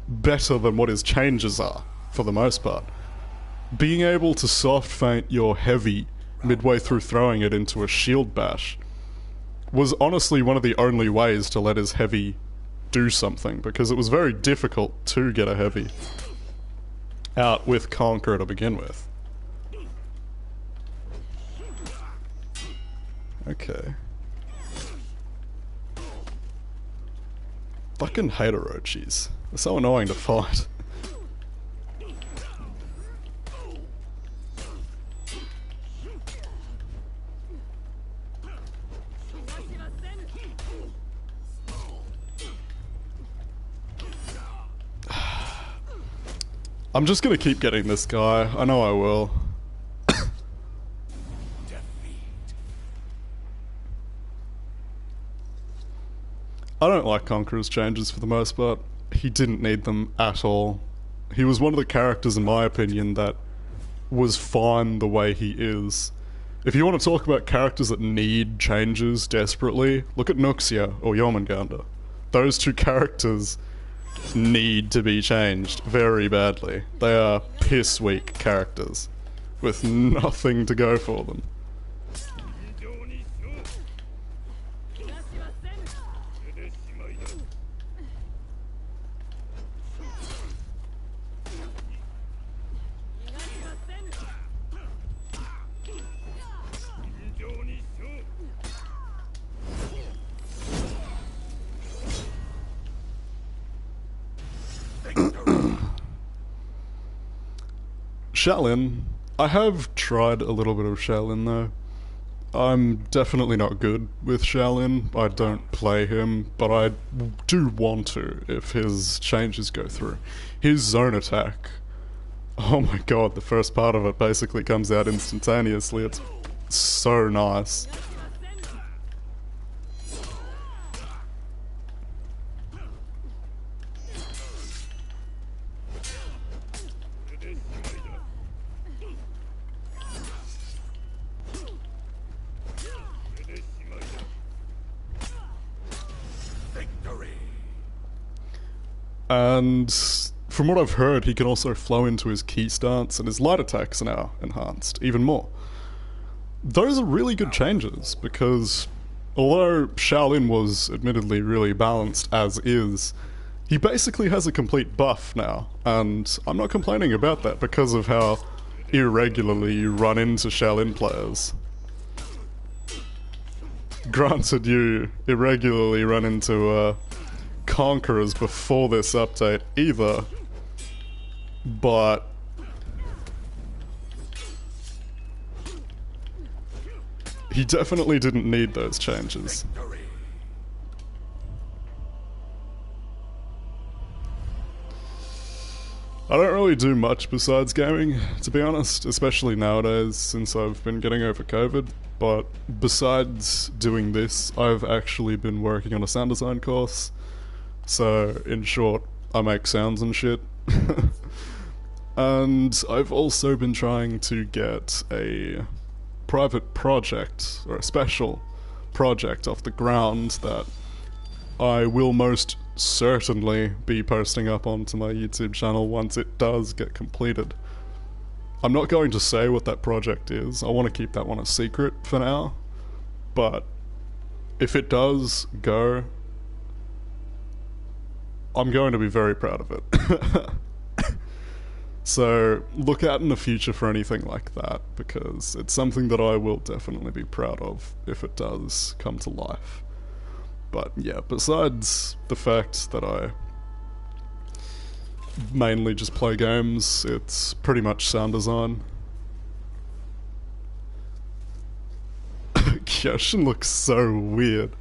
better than what his changes are, for the most part. Being able to soft feint your heavy midway through throwing it into a shield bash was honestly one of the only ways to let his heavy do something, because it was very difficult to get a heavy out with Conqueror to begin with. Okay. Fucking hate Orochis. They're so annoying to fight. I'm just gonna keep getting this guy. I know I will. I don't like Conqueror's changes for the most part. He didn't need them at all. He was one of the characters, in my opinion, that was fine the way he is. If you want to talk about characters that need changes desperately, look at Nuxia or Jormungandr. Those two characters need to be changed very badly. They are piss weak characters with nothing to go for them. Shaolin. I have tried a little bit of Shaolin though. I'm definitely not good with Shaolin. I don't play him, but I do want to if his changes go through. His zone attack, oh my god, the first part of it basically comes out instantaneously. It's so nice. And from what I've heard, he can also flow into his key stance, and his light attacks are now enhanced even more. Those are really good changes, because although Shaolin was admittedly really balanced as is, he basically has a complete buff now, and I'm not complaining about that because of how irregularly you run into Shaolin players. Granted, you irregularly run into Conquerors before this update either, but He definitely didn't need those changes. Victory. I don't really do much besides gaming, to be honest, especially nowadays since I've been getting over COVID. But besides doing this, I've actually been working on a sound design course. So, in short, I make sounds and shit. And I've also been trying to get a private project, or a special project off the ground that I will most certainly be posting up onto my YouTube channel once it does get completed. I'm not going to say what that project is, I want to keep that one a secret for now, but if it does go, I'm going to be very proud of it. So look out in the future for anything like that, because it's something that I will definitely be proud of if it does come to life. But yeah, besides the fact that I mainly just play games, it's pretty much sound design. Kyoshin looks so weird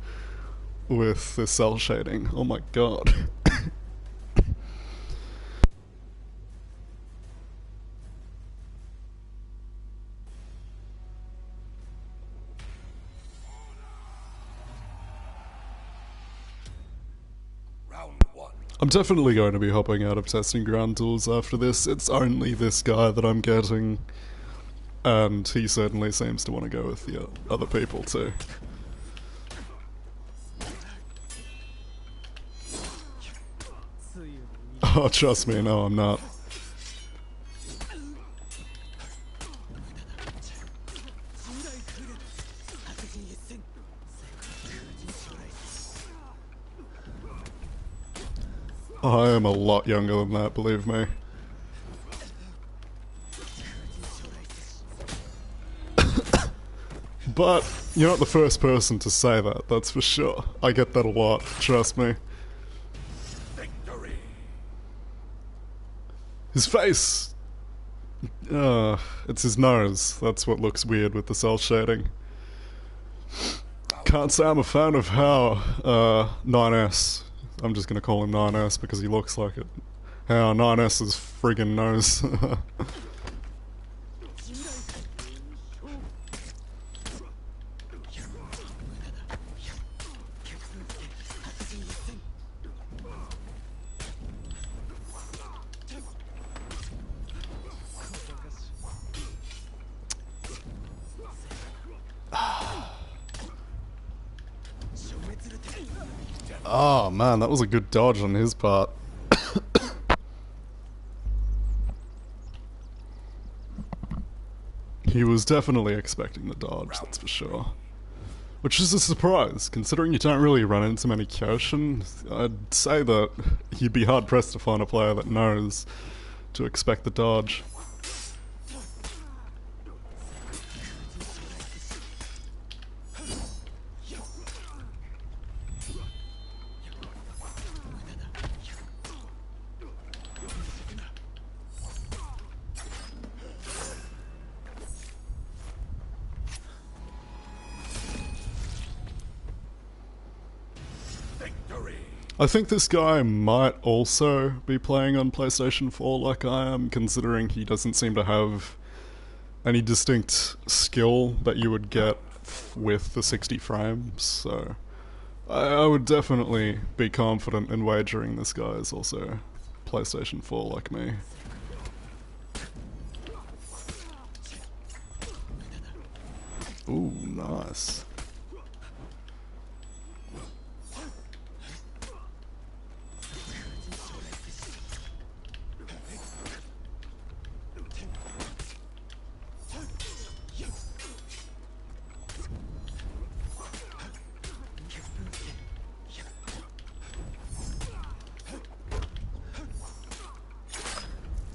with the cell shading, oh my god. Round one. I'm definitely going to be hopping out of testing ground tools after this. It's only this guy that I'm getting, and he certainly seems to want to go with the other people too. Oh, trust me, no, I'm not. I am a lot younger than that, believe me. But you're not the first person to say that, that's for sure. I get that a lot, trust me. Victory. His face! It's his nose. That's what looks weird with the cell shading. Can't say I'm a fan of how 9S, I'm just gonna call him 9S because he looks like it, how 9S's friggin' nose. Oh man, that was a good dodge on his part. He was definitely expecting the dodge, that's for sure. Which is a surprise, considering you don't really run into many Kyoshin. I'd say that you'd be hard pressed to find a player that knows to expect the dodge. Victory. I think this guy might also be playing on PlayStation 4 like I am, considering he doesn't seem to have any distinct skill that you would get with the 60 frames, so I would definitely be confident in wagering this guy is also PlayStation 4 like me. Ooh, nice.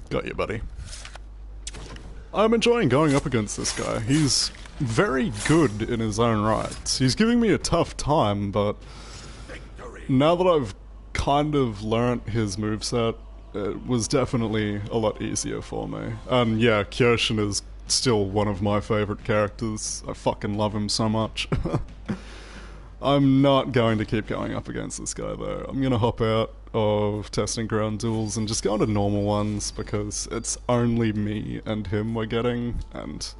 Got you, buddy. I'm enjoying going up against this guy. He's very good in his own right. He's giving me a tough time, but now that I've kind of learnt his moveset, it was definitely a lot easier for me. And yeah, Kyoshin is still one of my favourite characters. I fucking love him so much. I'm not going to keep going up against this guy though. I'm gonna hop out of testing ground duels and just go into normal ones because it's only me and him we're getting, and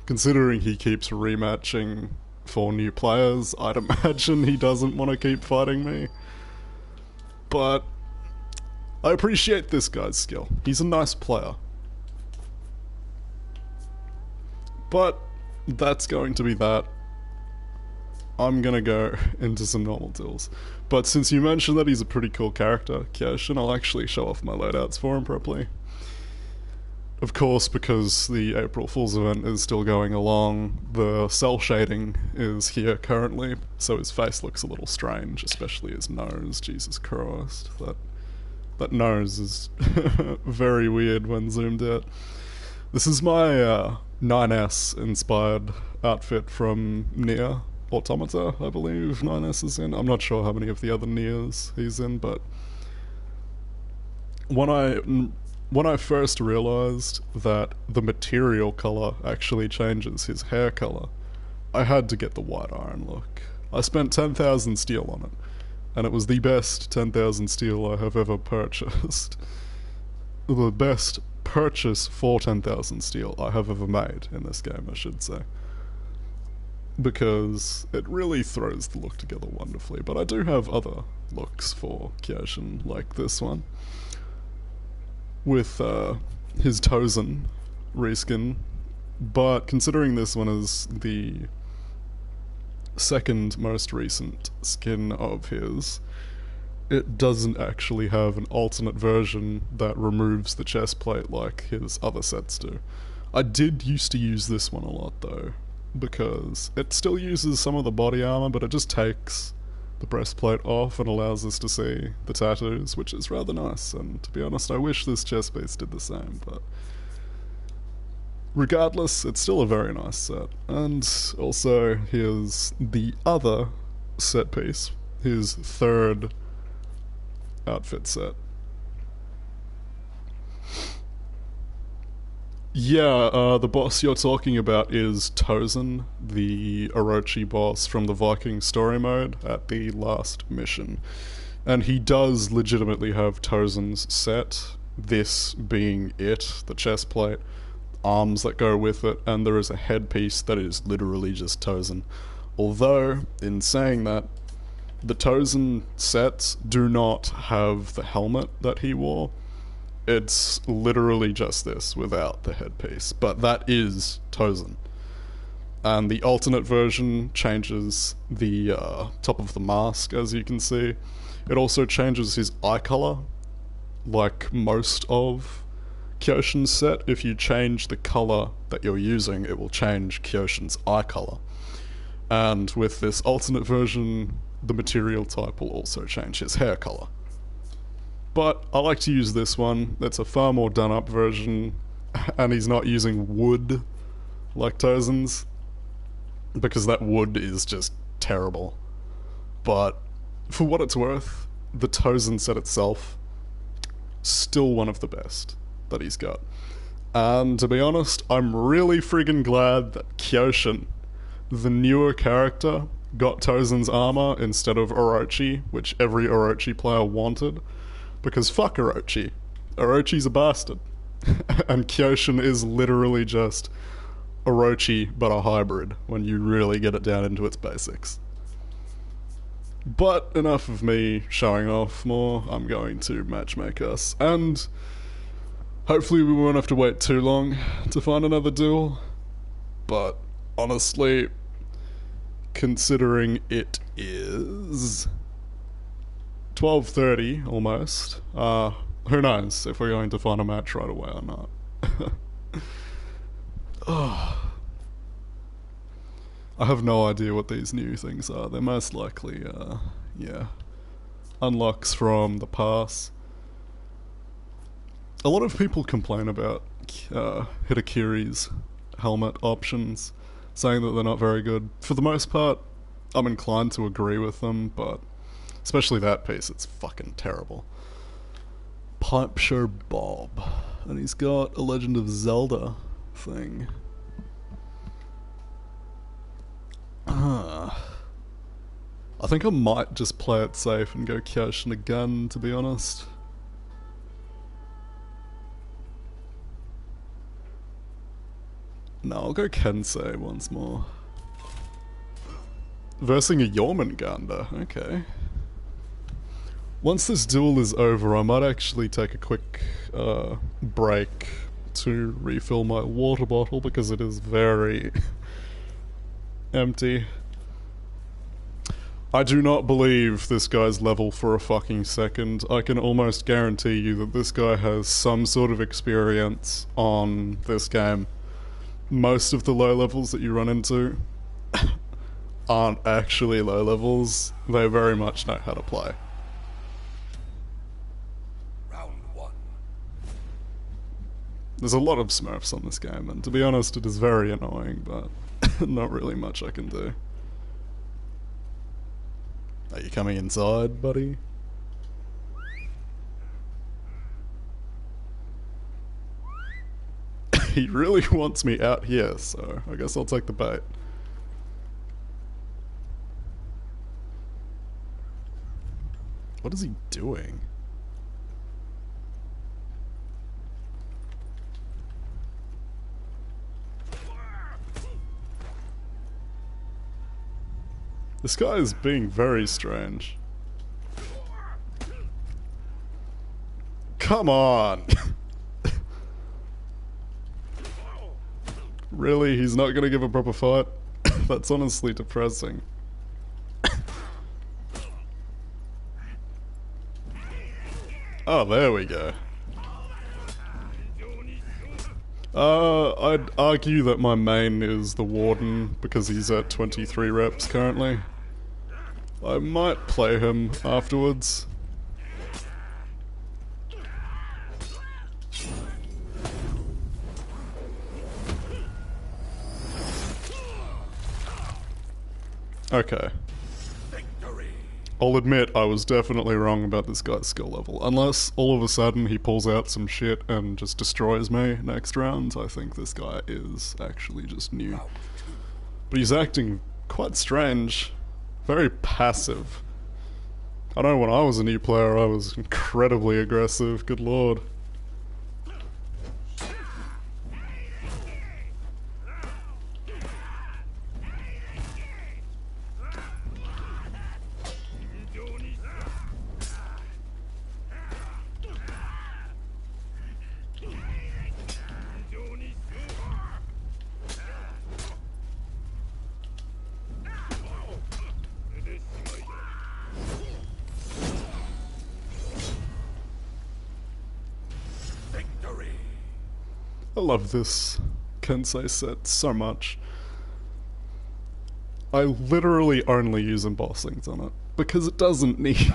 considering he keeps rematching for new players, I'd imagine he doesn't want to keep fighting me. But I appreciate this guy's skill. He's a nice player. But that's going to be that. I'm gonna go into some normal duels. But since you mentioned that he's a pretty cool character, Kyoshin, I'll actually show off my loadouts for him properly. Of course, because the April Fool's event is still going along, the cell shading is here currently, so his face looks a little strange, especially his nose. Jesus Christ. That nose is very weird when zoomed out. This is my 9S inspired outfit from Nier Automata, I believe 9S is in. I'm not sure how many of the other Niers he's in, but when I first realised that the material colour actually changes his hair colour, I had to get the white iron look. I spent 10,000 steel on it, and it was the best 10,000 steel I have ever purchased. The best purchase for 10,000 steel I have ever made in this game, I should say. Because it really throws the look together wonderfully, but I do have other looks for Kyoshin, like this one. With his Tozen reskin, but considering this one is the second most recent skin of his, it doesn't actually have an alternate version that removes the chest plate like his other sets do. I did used to use this one a lot though, because it still uses some of the body armor, but it just takes the breastplate off and allows us to see the tattoos, which is rather nice, and to be honest I wish this chest piece did the same, but regardless, it's still a very nice set. And also here's the other set piece, his third outfit set. Yeah, the boss you're talking about is Tozen, the Orochi boss from the Viking story mode at the last mission. And he does legitimately have Tozen's set, this being it, the chest plate, arms that go with it, and there is a headpiece that is literally just Tozen. Although, in saying that, the Tozen sets do not have the helmet that he wore. It's literally just this without the headpiece, but that is Tozen. And the alternate version changes the top of the mask, as you can see. It also changes his eye color, like most of Kyoshin's set. If you change the color that you're using, it will change Kyoshin's eye color. And with this alternate version, the material type will also change his hair color. But I like to use this one. It's a far more done up version, and he's not using wood like Tozen's, because that wood is just terrible. But for what it's worth, the Tozen set itself, still one of the best that he's got. And to be honest, I'm really friggin' glad that Kyoshin, the newer character, got Tozen's armor instead of Orochi, which every Orochi player wanted. Because fuck Orochi. Orochi's a bastard. And Kyoshin is literally just Orochi, but a hybrid, when you really get it down into its basics. But enough of me showing off more, I'm going to matchmake us. And hopefully we won't have to wait too long to find another duel. But honestly, considering it is 12:30 almost, who knows if we're going to find a match right away or not. Oh. I have no idea what these new things are. They're most likely, unlocks from the pass. A lot of people complain about Hitakiri's helmet options, saying that they're not very good. For the most part, I'm inclined to agree with them, but especially that piece, it's fucking terrible. Pipe Show Bob. And he's got a Legend of Zelda thing. I think I might just play it safe and go Kyoshin again, to be honest. No, I'll go Kensei once more. Versing a Jormungandr, okay. Once this duel is over, I might actually take a quick break to refill my water bottle because it is very empty. I do not believe this guy's level for a fucking second. I can almost guarantee you that this guy has some sort of experience on this game. Most of the low levels that you run into aren't actually low levels. They very much know how to play. Round one. There's a lot of Smurfs on this game, and to be honest, it is very annoying, but not really much I can do. Are you coming inside, buddy? He really wants me out here, so I guess I'll take the bait. What is he doing? This guy is being very strange. Come on! Really? He's not gonna give a proper fight? That's honestly depressing. Oh, there we go. I'd argue that my main is the Warden because he's at 23 reps currently. I might play him afterwards. Okay. Victory. I'll admit I was definitely wrong about this guy's skill level. Unless all of a sudden he pulls out some shit and just destroys me next round, I think this guy is actually just new. Round two. But he's acting quite strange. Very passive. I know when I was a new player I was incredibly aggressive, good lord. Victory. I love this Kensei set so much. I literally only use embossings on it because it doesn't need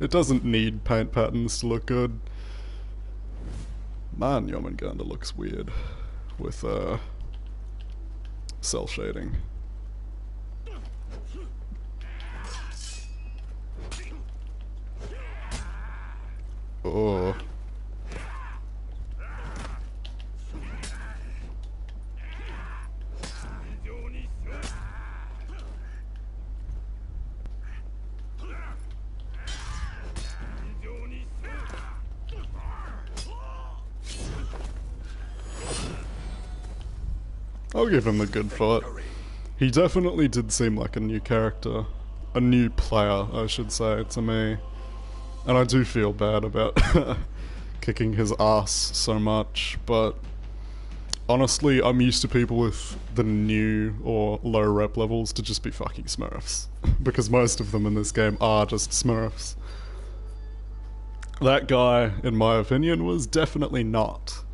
it doesn't need paint patterns to look good. Man, Jormungandr looks weird with cell shading. Oh. I'll give him a good fight. He definitely did seem like a new character. A new player, I should say, to me. And I do feel bad about kicking his ass so much, but honestly, I'm used to people with the new or low rep levels to just be fucking Smurfs. Because most of them in this game are just Smurfs. That guy, in my opinion, was definitely not.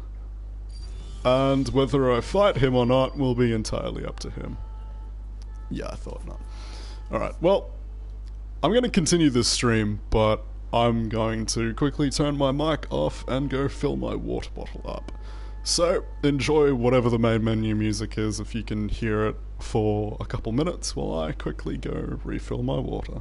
And whether I fight him or not will be entirely up to him. Yeah, I thought not. Alright, well, I'm going to continue this stream, but I'm going to quickly turn my mic off and go fill my water bottle up. So, enjoy whatever the main menu music is if you can hear it for a couple minutes while I quickly go refill my water.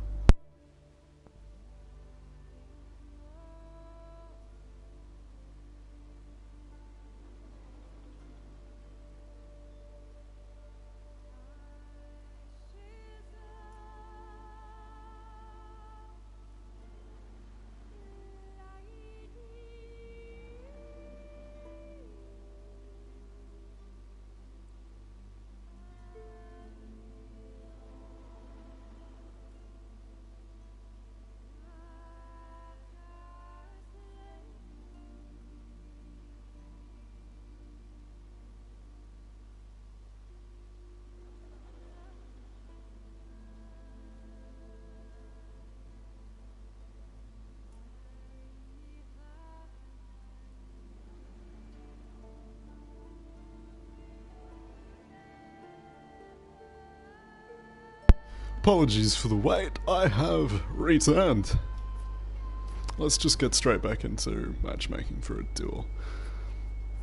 Apologies for the wait, I have returned. Let's just get straight back into matchmaking for a duel.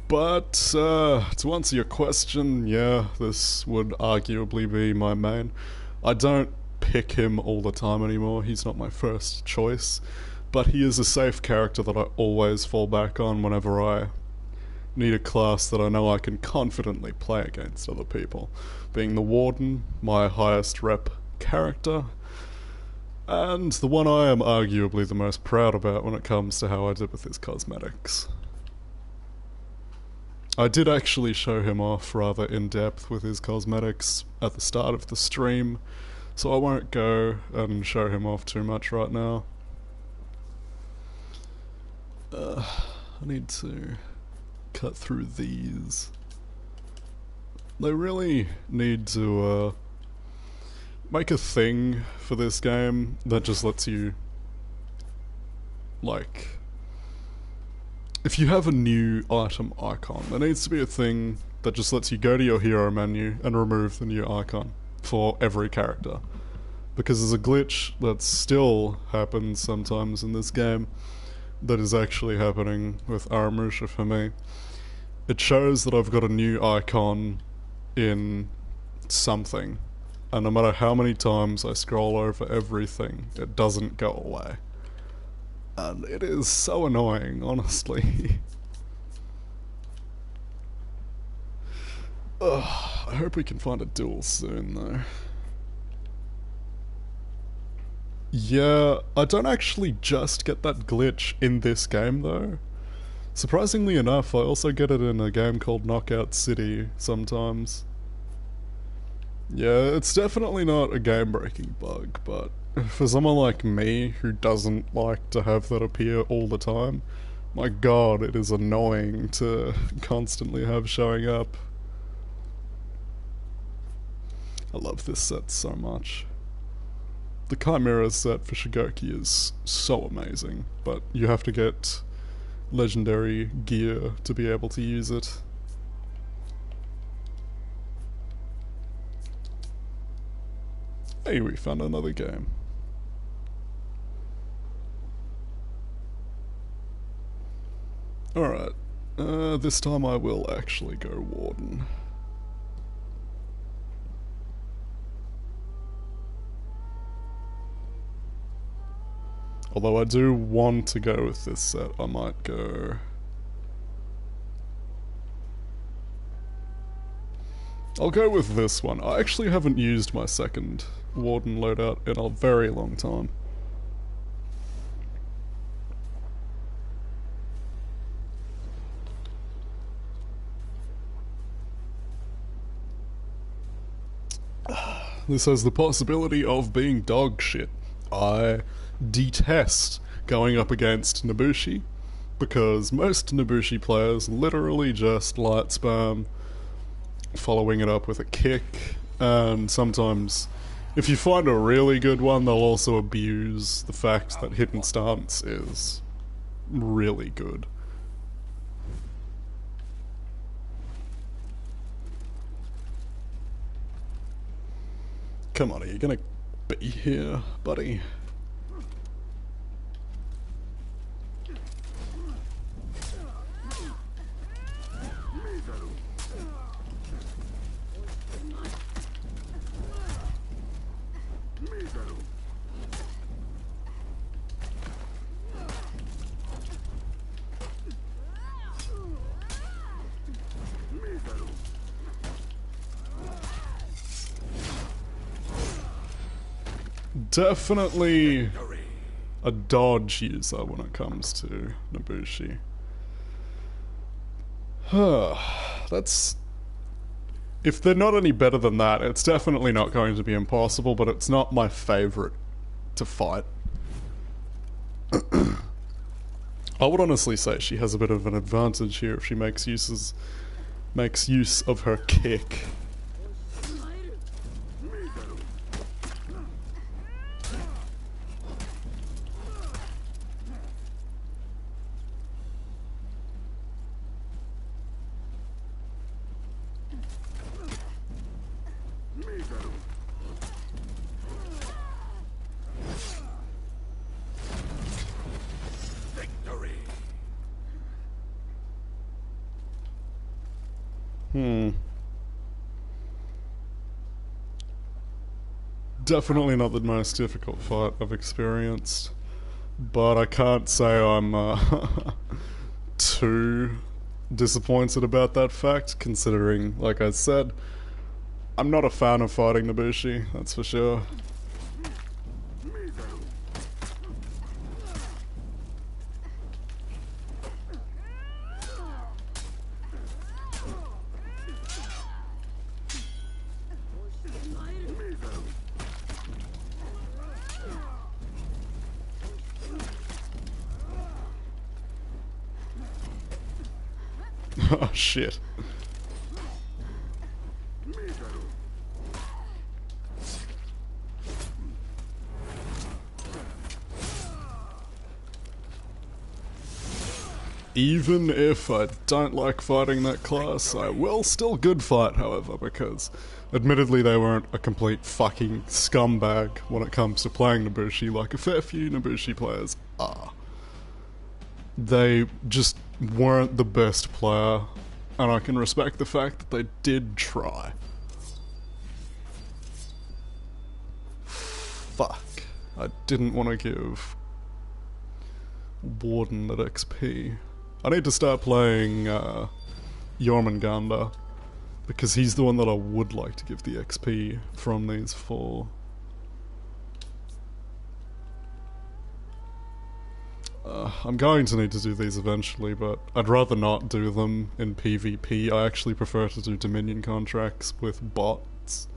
But, to answer your question, yeah, this would arguably be my main. I don't pick him all the time anymore, he's not my first choice, but he is a safe character that I always fall back on whenever I need a class that I know I can confidently play against other people. Being the Warden, my highest rep character, and the one I am arguably the most proud about when it comes to how I did with his cosmetics. I did actually show him off rather in depth with his cosmetics at the start of the stream, so I won't go and show him off too much right now. I need to cut through these. They really need to make a thing for this game that just lets you, like, if you have a new item icon, there needs to be a thing that just lets you go to your hero menu and remove the new icon for every character. Because there's a glitch that still happens sometimes in this game that is actually happening with Aramusha for me. It shows that I've got a new icon in something, and no matter how many times I scroll over everything, it doesn't go away. And it is so annoying, honestly. Ugh, I hope we can find a duel soon, though. Yeah, I don't actually just get that glitch in this game, though. Surprisingly enough, I also get it in a game called Knockout City sometimes. Yeah, it's definitely not a game-breaking bug, but for someone like me who doesn't like to have that appear all the time, my god, it is annoying to constantly have showing up. I love this set so much. The Chimera set for Shigoki is so amazing, but you have to get legendary gear to be able to use it. Hey, we found another game. Alright, this time I will actually go Warden. Although I do want to go with this set, I might go... I'll go with this one. I actually haven't used my second Warden loadout in a very long time. This has the possibility of being dog shit. I detest going up against Nobushi, because most Nobushi players literally just light spam, following it up with a kick, and sometimes, if you find a really good one, they'll also abuse the fact that hidden stance is really good. Come on, are you gonna be here, buddy? Definitely a dodge user when it comes to Nobushi. That's... If they're not any better than that, it's definitely not going to be impossible, but it's not my favourite to fight. I would honestly say she has a bit of an advantage here if she makes use of her kick. Definitely not the most difficult fight I've experienced, but I can't say I'm too disappointed about that fact, considering, like I said, I'm not a fan of fighting Nobushi, that's for sure. Oh shit. Even if I don't like fighting that class, I will still good fight, however, because admittedly they weren't a complete fucking scumbag when it comes to playing Nobushi like a fair few Nobushi players are. They just weren't the best player, and I can respect the fact that they did try. Fuck. I didn't want to give Warden that XP. I need to start playing Jormungandr, because he's the one that I would like to give the XP from these four. I'm going to need to do these eventually, but I'd rather not do them in PvP. I actually prefer to do Dominion contracts with bots,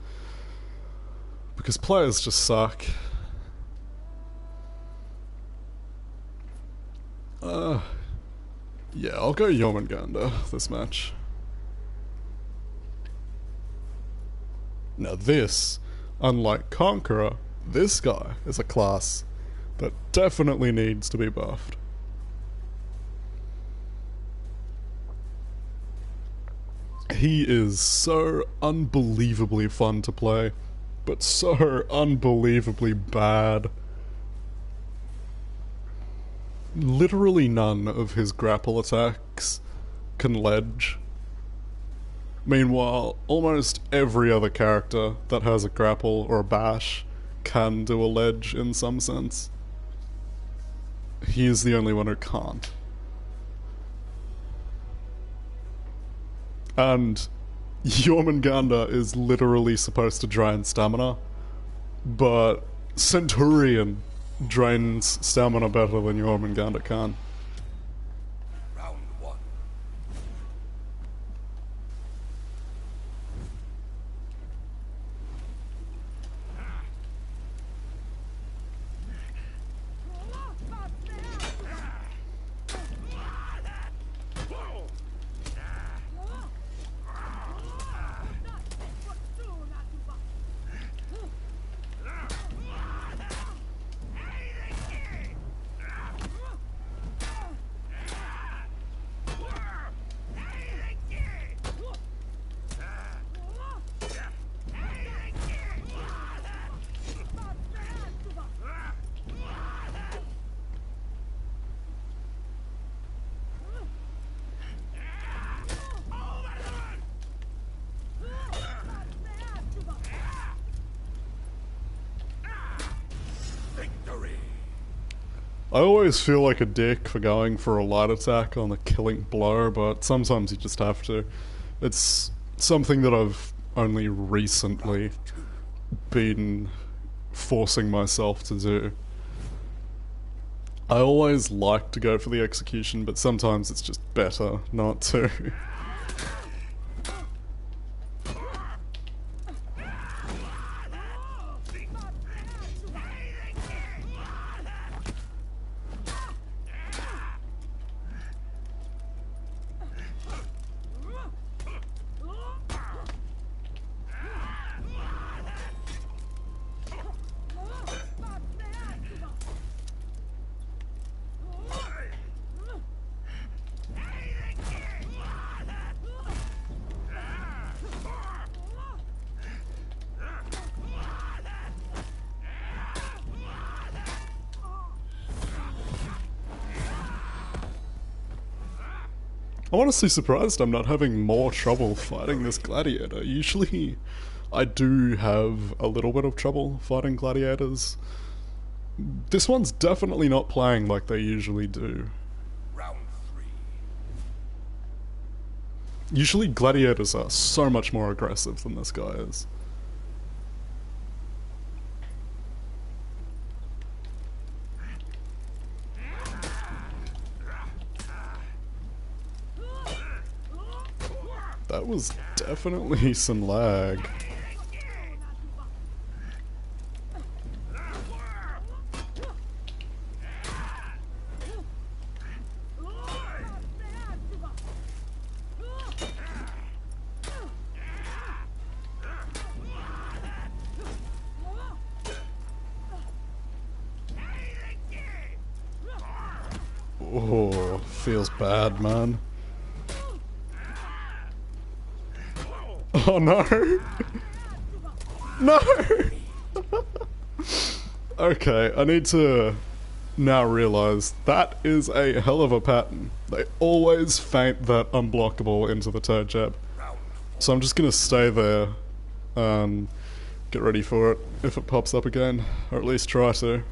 because players just suck. Yeah, I'll go Jormungandr this match. Now this, unlike Conqueror, this guy is a class that definitely needs to be buffed. He is so unbelievably fun to play, but so unbelievably bad. Literally none of his grapple attacks can ledge. Meanwhile, almost every other character that has a grapple or a bash can do a ledge in some sense. He is the only one who can't. And Jormungandr is literally supposed to drain stamina, but Centurion drains stamina better than Jormungandr can. Round one. I always feel like a dick for going for a light attack on the killing blow, but sometimes you just have to. It's something that I've only recently been forcing myself to do. I always like to go for the execution, but sometimes it's just better not to. I'm honestly surprised I'm not having more trouble fighting this gladiator. Usually, I do have a little bit of trouble fighting gladiators. This one's definitely not playing like they usually do. Round 3. Usually gladiators are so much more aggressive than this guy is. That was definitely some lag. Oh, feels bad, man. Oh no! No! Okay, I need to now realize that is a hell of a pattern. They always feint that unblockable into the toe jab. So I'm just gonna stay there and get ready for it if it pops up again, or at least try to.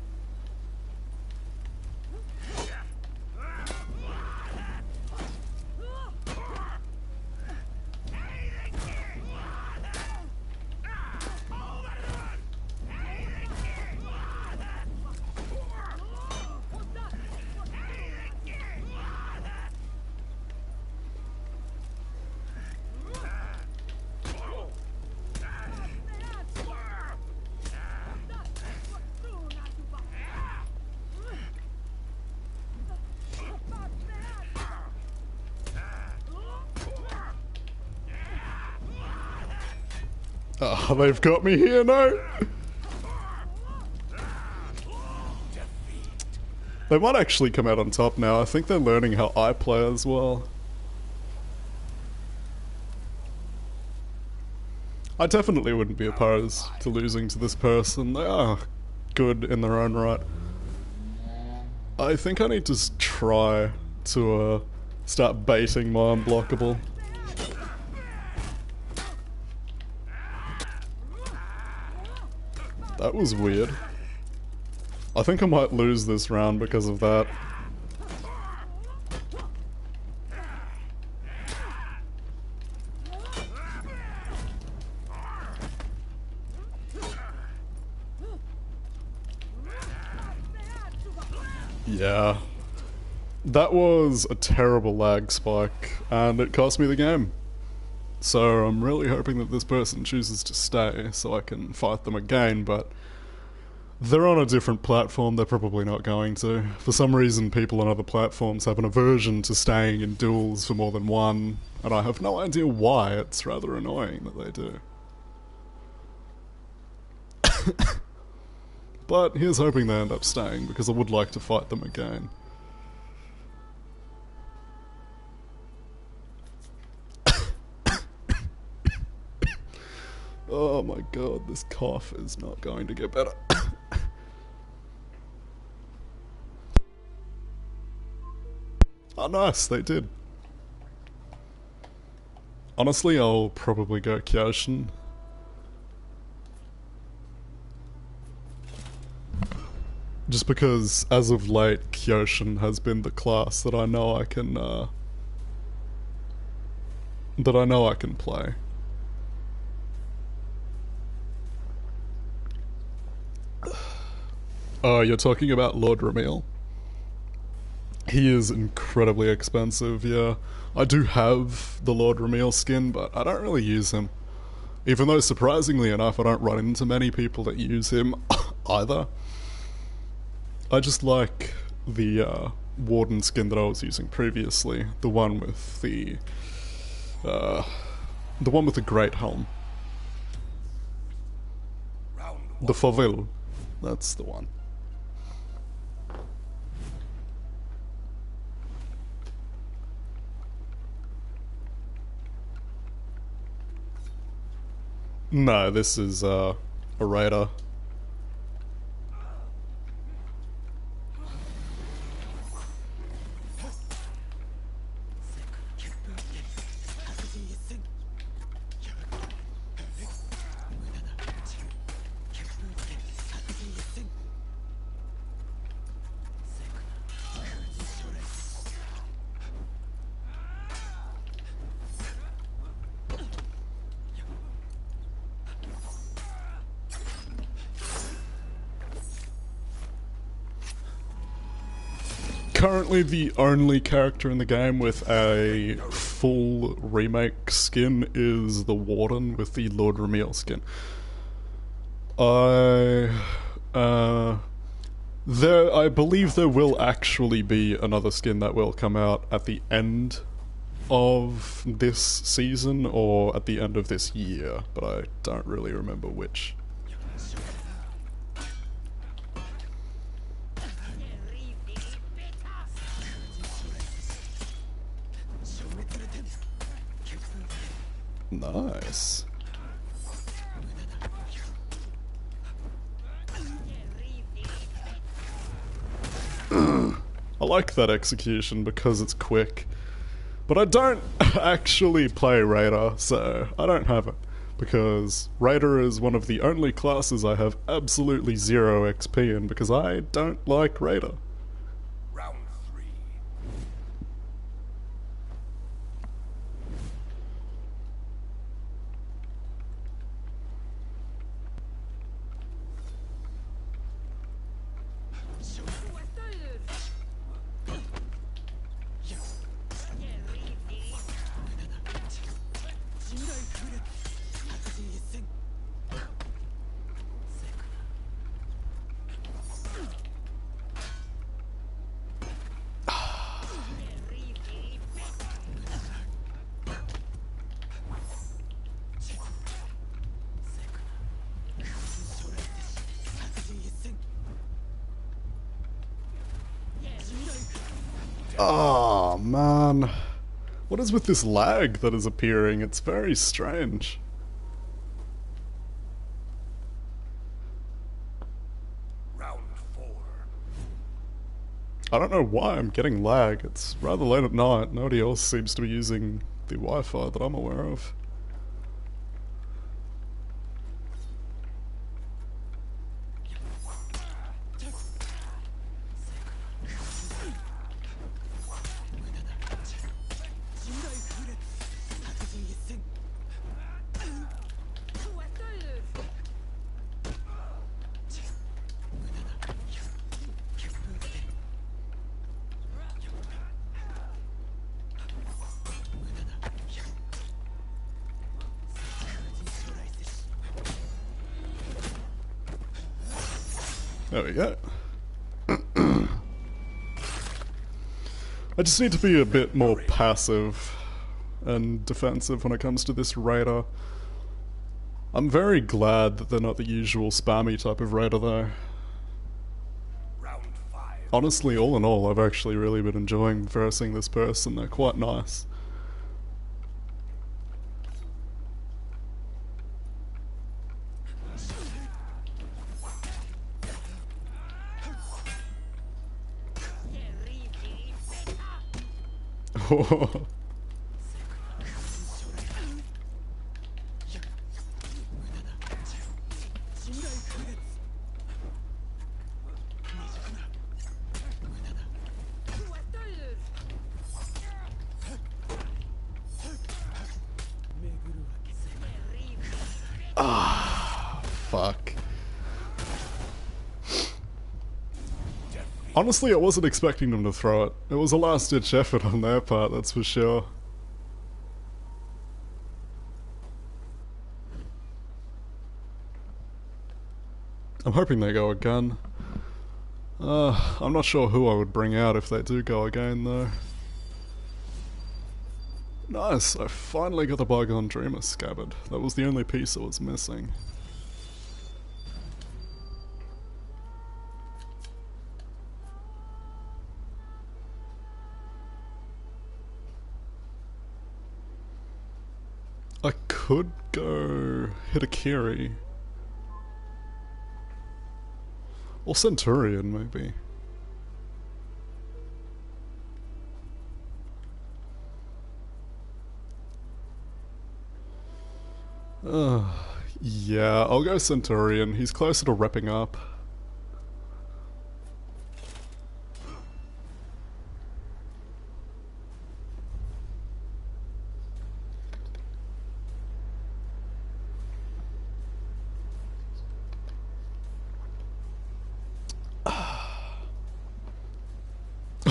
Oh, they've got me here, no! They might actually come out on top now. I think they're learning how I play as well. I definitely wouldn't be opposed to losing to this person. They are good in their own right. I think I need to try to start baiting my unblockable. That was weird. I think I might lose this round because of that. Yeah. That was a terrible lag spike, and it cost me the game. So I'm really hoping that this person chooses to stay so I can fight them again, but they're on a different platform, they're probably not going to. For some reason, people on other platforms have an aversion to staying in duels for more than one, and I have no idea why. It's rather annoying that they do. But here's hoping they end up staying, because I would like to fight them again. Oh my god, this cough is not going to get better. Oh nice, they did. Honestly, I'll probably go Kyoshin. Just because, as of late, Kyoshin has been the class that I know I can, play. Oh, you're talking about Lord Ramil? He is incredibly expensive, yeah. I do have the Lord Ramil skin, but I don't really use him. Even though, surprisingly enough, I don't run into many people that use him either. I just like the Warden skin that I was using previously. The one with the great helm. The Favil. That's the one. No, this is a raider. currently the only character in the game with a full remake skin is the Warden with the Lord Ramiel skin. I believe there will actually be another skin that will come out at the end of this season or at the end of this year, but I don't really remember which. Nice. I like that execution because it's quick. But I don't actually play Raider, so I don't have it. Because Raider is one of the only classes I have absolutely 0 XP in because I don't like Raider. Round 3. Oh man. What is with this lag that is appearing? It's very strange. Round 4. I don't know why I'm getting lag. It's rather late at night. Nobody else seems to be using the Wi-Fi that I'm aware of. There we go. I just need to be a bit more passive and defensive when it comes to this Raider. I'm very glad that they're not the usual spammy type of Raider though. Round 5. Honestly, all in all, I've actually really been enjoying versing this person. They're quite nice. Ah, fuck. Honestly, I wasn't expecting them to throw it. It was a last-ditch effort on their part, that's for sure. I'm hoping they go again. I'm not sure who I would bring out if they do go again, though. Nice, I finally got the Bygone Dreamer scabbard. That was the only piece that was missing. I could go Hitakiri. Or Centurion, maybe. Yeah, I'll go Centurion. He's closer to repping up.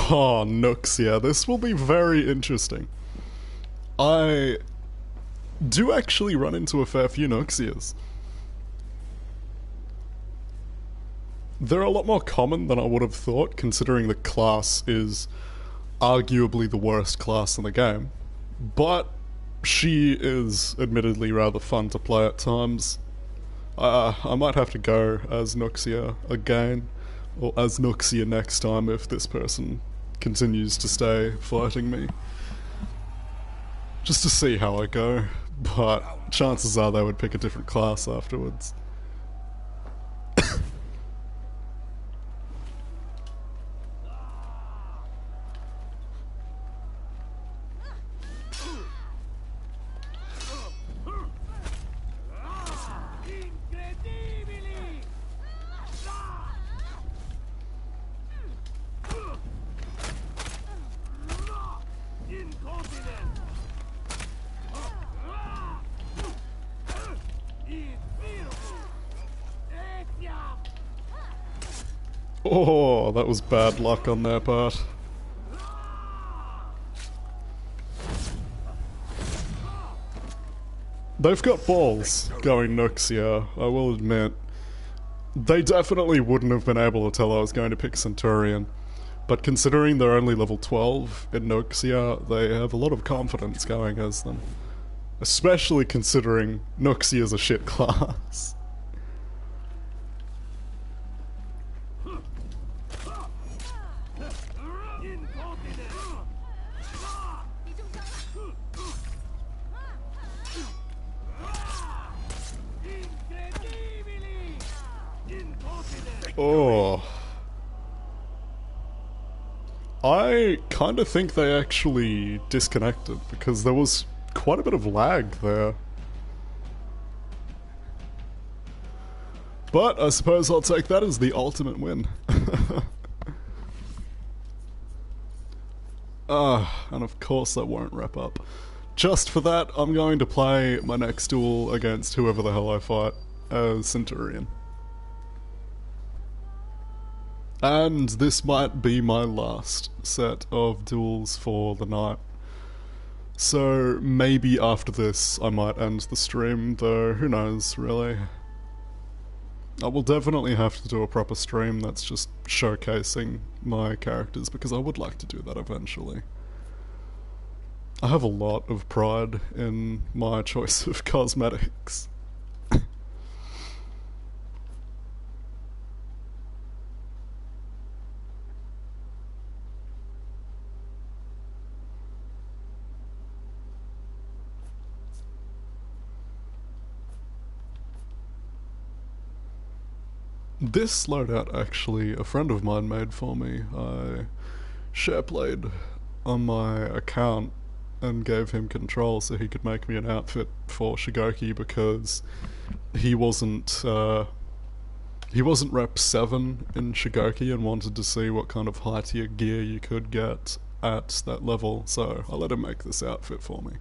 Oh, Nooks, yeah, this will be very interesting. I do actually run into a fair few Nooksias. They're a lot more common than I would have thought, considering the class is arguably the worst class in the game. But she is admittedly rather fun to play at times. I might have to go as Noxia again, or as Noxia next time if this person continues to stay fighting me. Just to see how I go, but chances are they would pick a different class afterwards. Oh, that was bad luck on their part. They've got balls going Noxia, I will admit. They definitely wouldn't have been able to tell I was going to pick Centurion. But considering they're only level 12 in Noxia, they have a lot of confidence going as them. Especially considering Noxia's a shit class. Oh. I kind of think they actually disconnected because there was quite a bit of lag there. But I suppose I'll take that as the ultimate win. And of course that won't wrap up. Just for that, I'm going to play my next duel against whoever the hell I fight as Centurion. And this might be my last set of duels for the night. So maybe after this I might end the stream, though who knows, really. I will definitely have to do a proper stream that's just showcasing my characters, because I would like to do that eventually. I have a lot of pride in my choice of cosmetics. This loadout actually a friend of mine made for me. I shareplayed on my account and gave him control so he could make me an outfit for Shigoki, because he wasn't rep 7 in Shigoki and wanted to see what kind of high tier gear you could get at that level, so I let him make this outfit for me.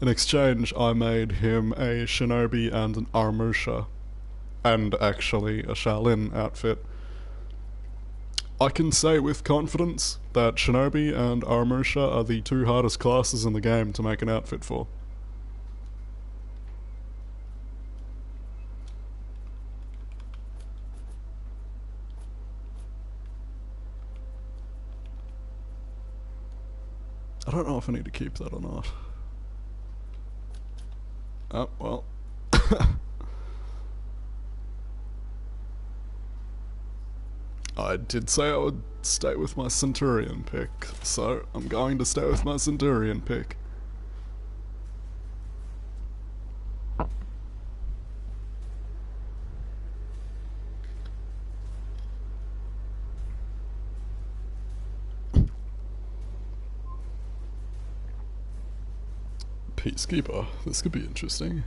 In exchange, I made him a shinobi and an armusha, and actually a Shaolin outfit. I can say with confidence that Shinobi and Armusha are the 2 hardest classes in the game to make an outfit for. I don't know if I need to keep that or not. Oh, well. I did say I would stay with my Centurion pick, so I'm going to stay with my Centurion pick. Peacekeeper, this could be interesting.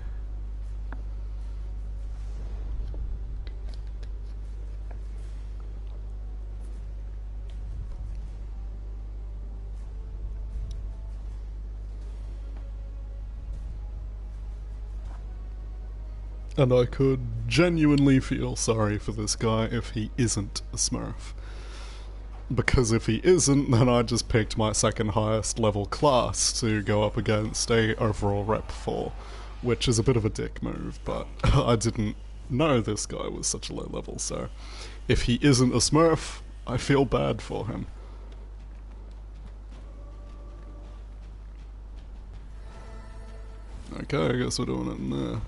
And I could genuinely feel sorry for this guy if he isn't a Smurf. because if he isn't, then I just picked my second highest level class to go up against a overall rep 4, which is a bit of a dick move, but I didn't know this guy was such a low level, so if he isn't a smurf, I feel bad for him. Okay, I guess we're doing it in there.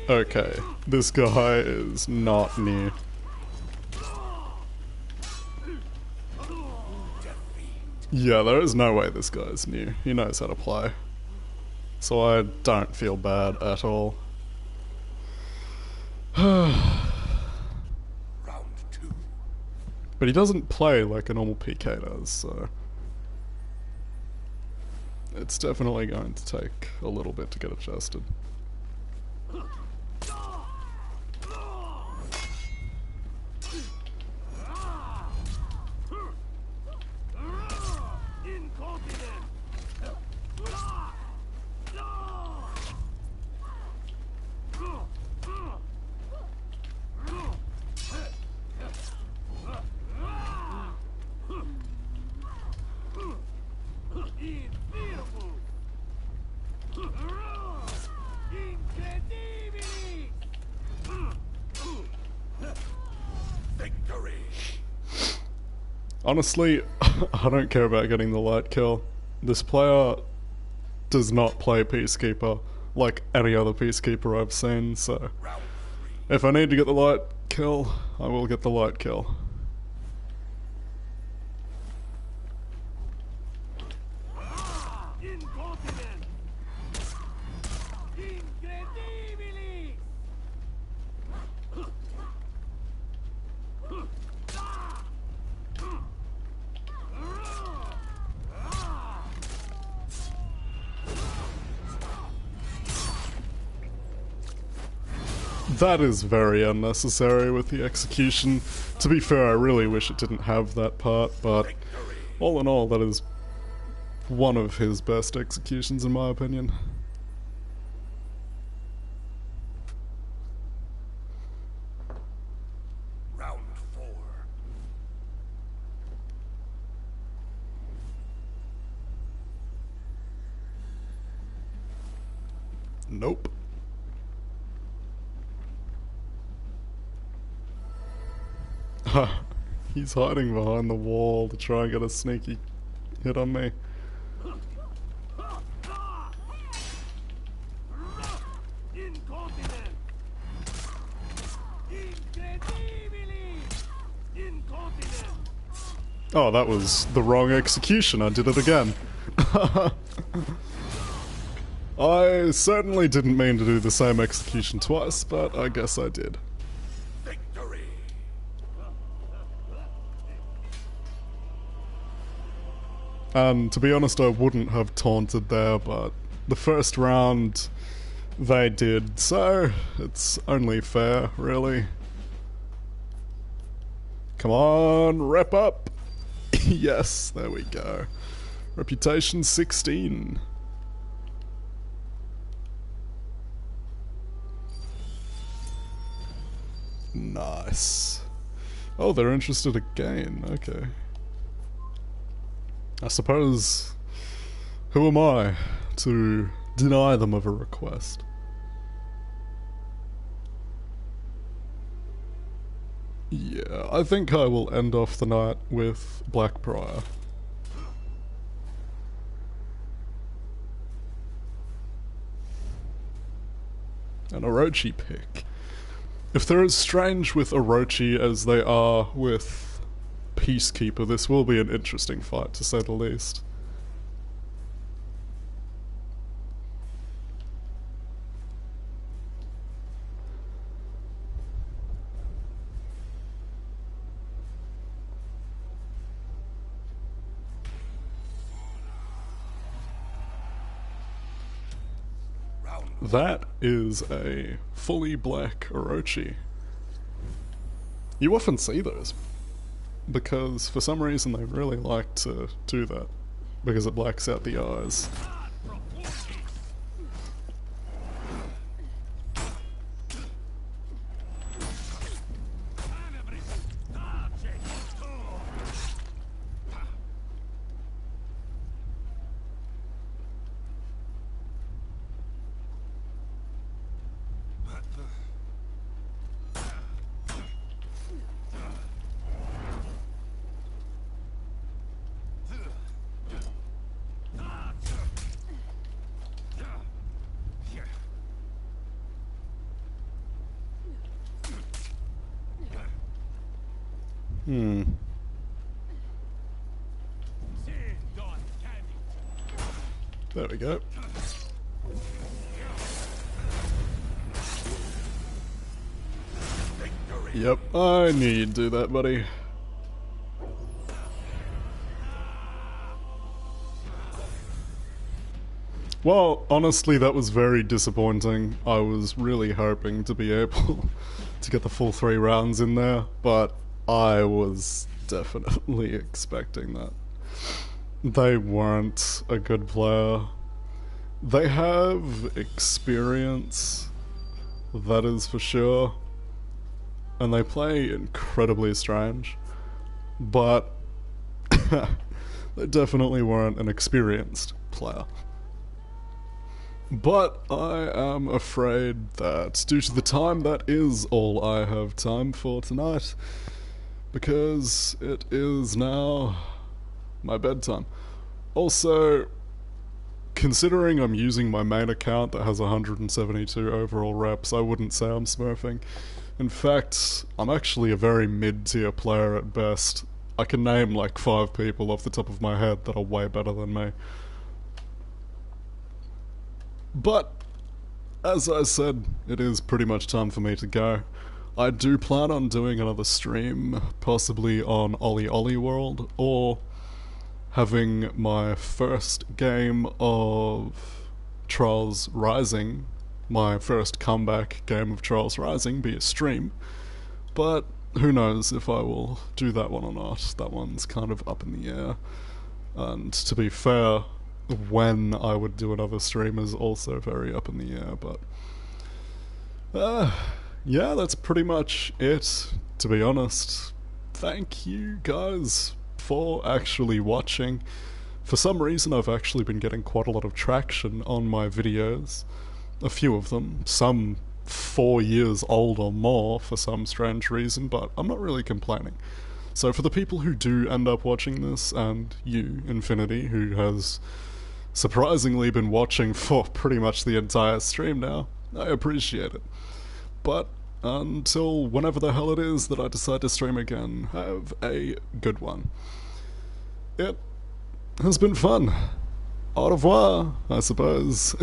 Okay, this guy is not new. Yeah, there is no way this guy's new. He knows how to play. So I don't feel bad at all. Round 2. But he doesn't play like a normal PK does, so it's definitely going to take a little bit to get adjusted. Victory. Honestly, I don't care about getting the light kill. This player does not play Peacekeeper like any other Peacekeeper I've seen, so Round 3. if I need to get the light kill, I will get the light kill. That is very unnecessary with the execution. To be fair, I really wish it didn't have that part, but all in all, that is one of his best executions in my opinion. Round 4. Nope. He's hiding behind the wall to try and get a sneaky hit on me. Oh, that was the wrong execution. I did it again. I certainly didn't mean to do the same execution twice, but I guess I did. Victory. And to be honest, I wouldn't have taunted there, but the first round they did, so it's only fair, really. Come on, rep up! Yes, there we go. Reputation 16. Nice. Oh, they're interested again, okay. I suppose, who am I to deny them of a request? Yeah, I think I will end off the night with Blackbriar. An Orochi pick. If they're as strange with Orochi as they are with Peacekeeper, this will be an interesting fight, to say the least. that is a fully black Orochi. You often see those, because for some reason they really like to do that, because it blacks out the eyes. There we go. Yep, I knew you'd do that, buddy. Well, honestly, that was very disappointing. I was really hoping to be able to get the full 3 rounds in there, but I was definitely expecting that. They weren't a good player. They have experience, that is for sure, and they play incredibly strange, but they definitely weren't an experienced player. But I am afraid that due to the time, that is all I have time for tonight, because it is now my bedtime. Also, considering I'm using my main account that has 172 overall reps, I wouldn't say I'm smurfing. In fact, I'm actually a very mid-tier player at best. I can name like 5 people off the top of my head that are way better than me. But, as I said, it is pretty much time for me to go. I do plan on doing another stream, possibly on Ollie Ollie World, or having my first game of Trials Rising, my first comeback game of Trials Rising, be a stream. But who knows if I will do that one or not. That one's kind of up in the air. And to be fair, when I would do another stream is also very up in the air, but yeah, that's pretty much it, to be honest. Thank you guys for actually watching. For some reason, I've actually been getting quite a lot of traction on my videos, a few of them, some 4 years old or more for some strange reason, but I'm not really complaining. So for the people who do end up watching this, and you, Infinity, who has surprisingly been watching for pretty much the entire stream now, I appreciate it. But until whenever the hell it is that I decide to stream again, have a good one. It has been fun. Au revoir, I suppose.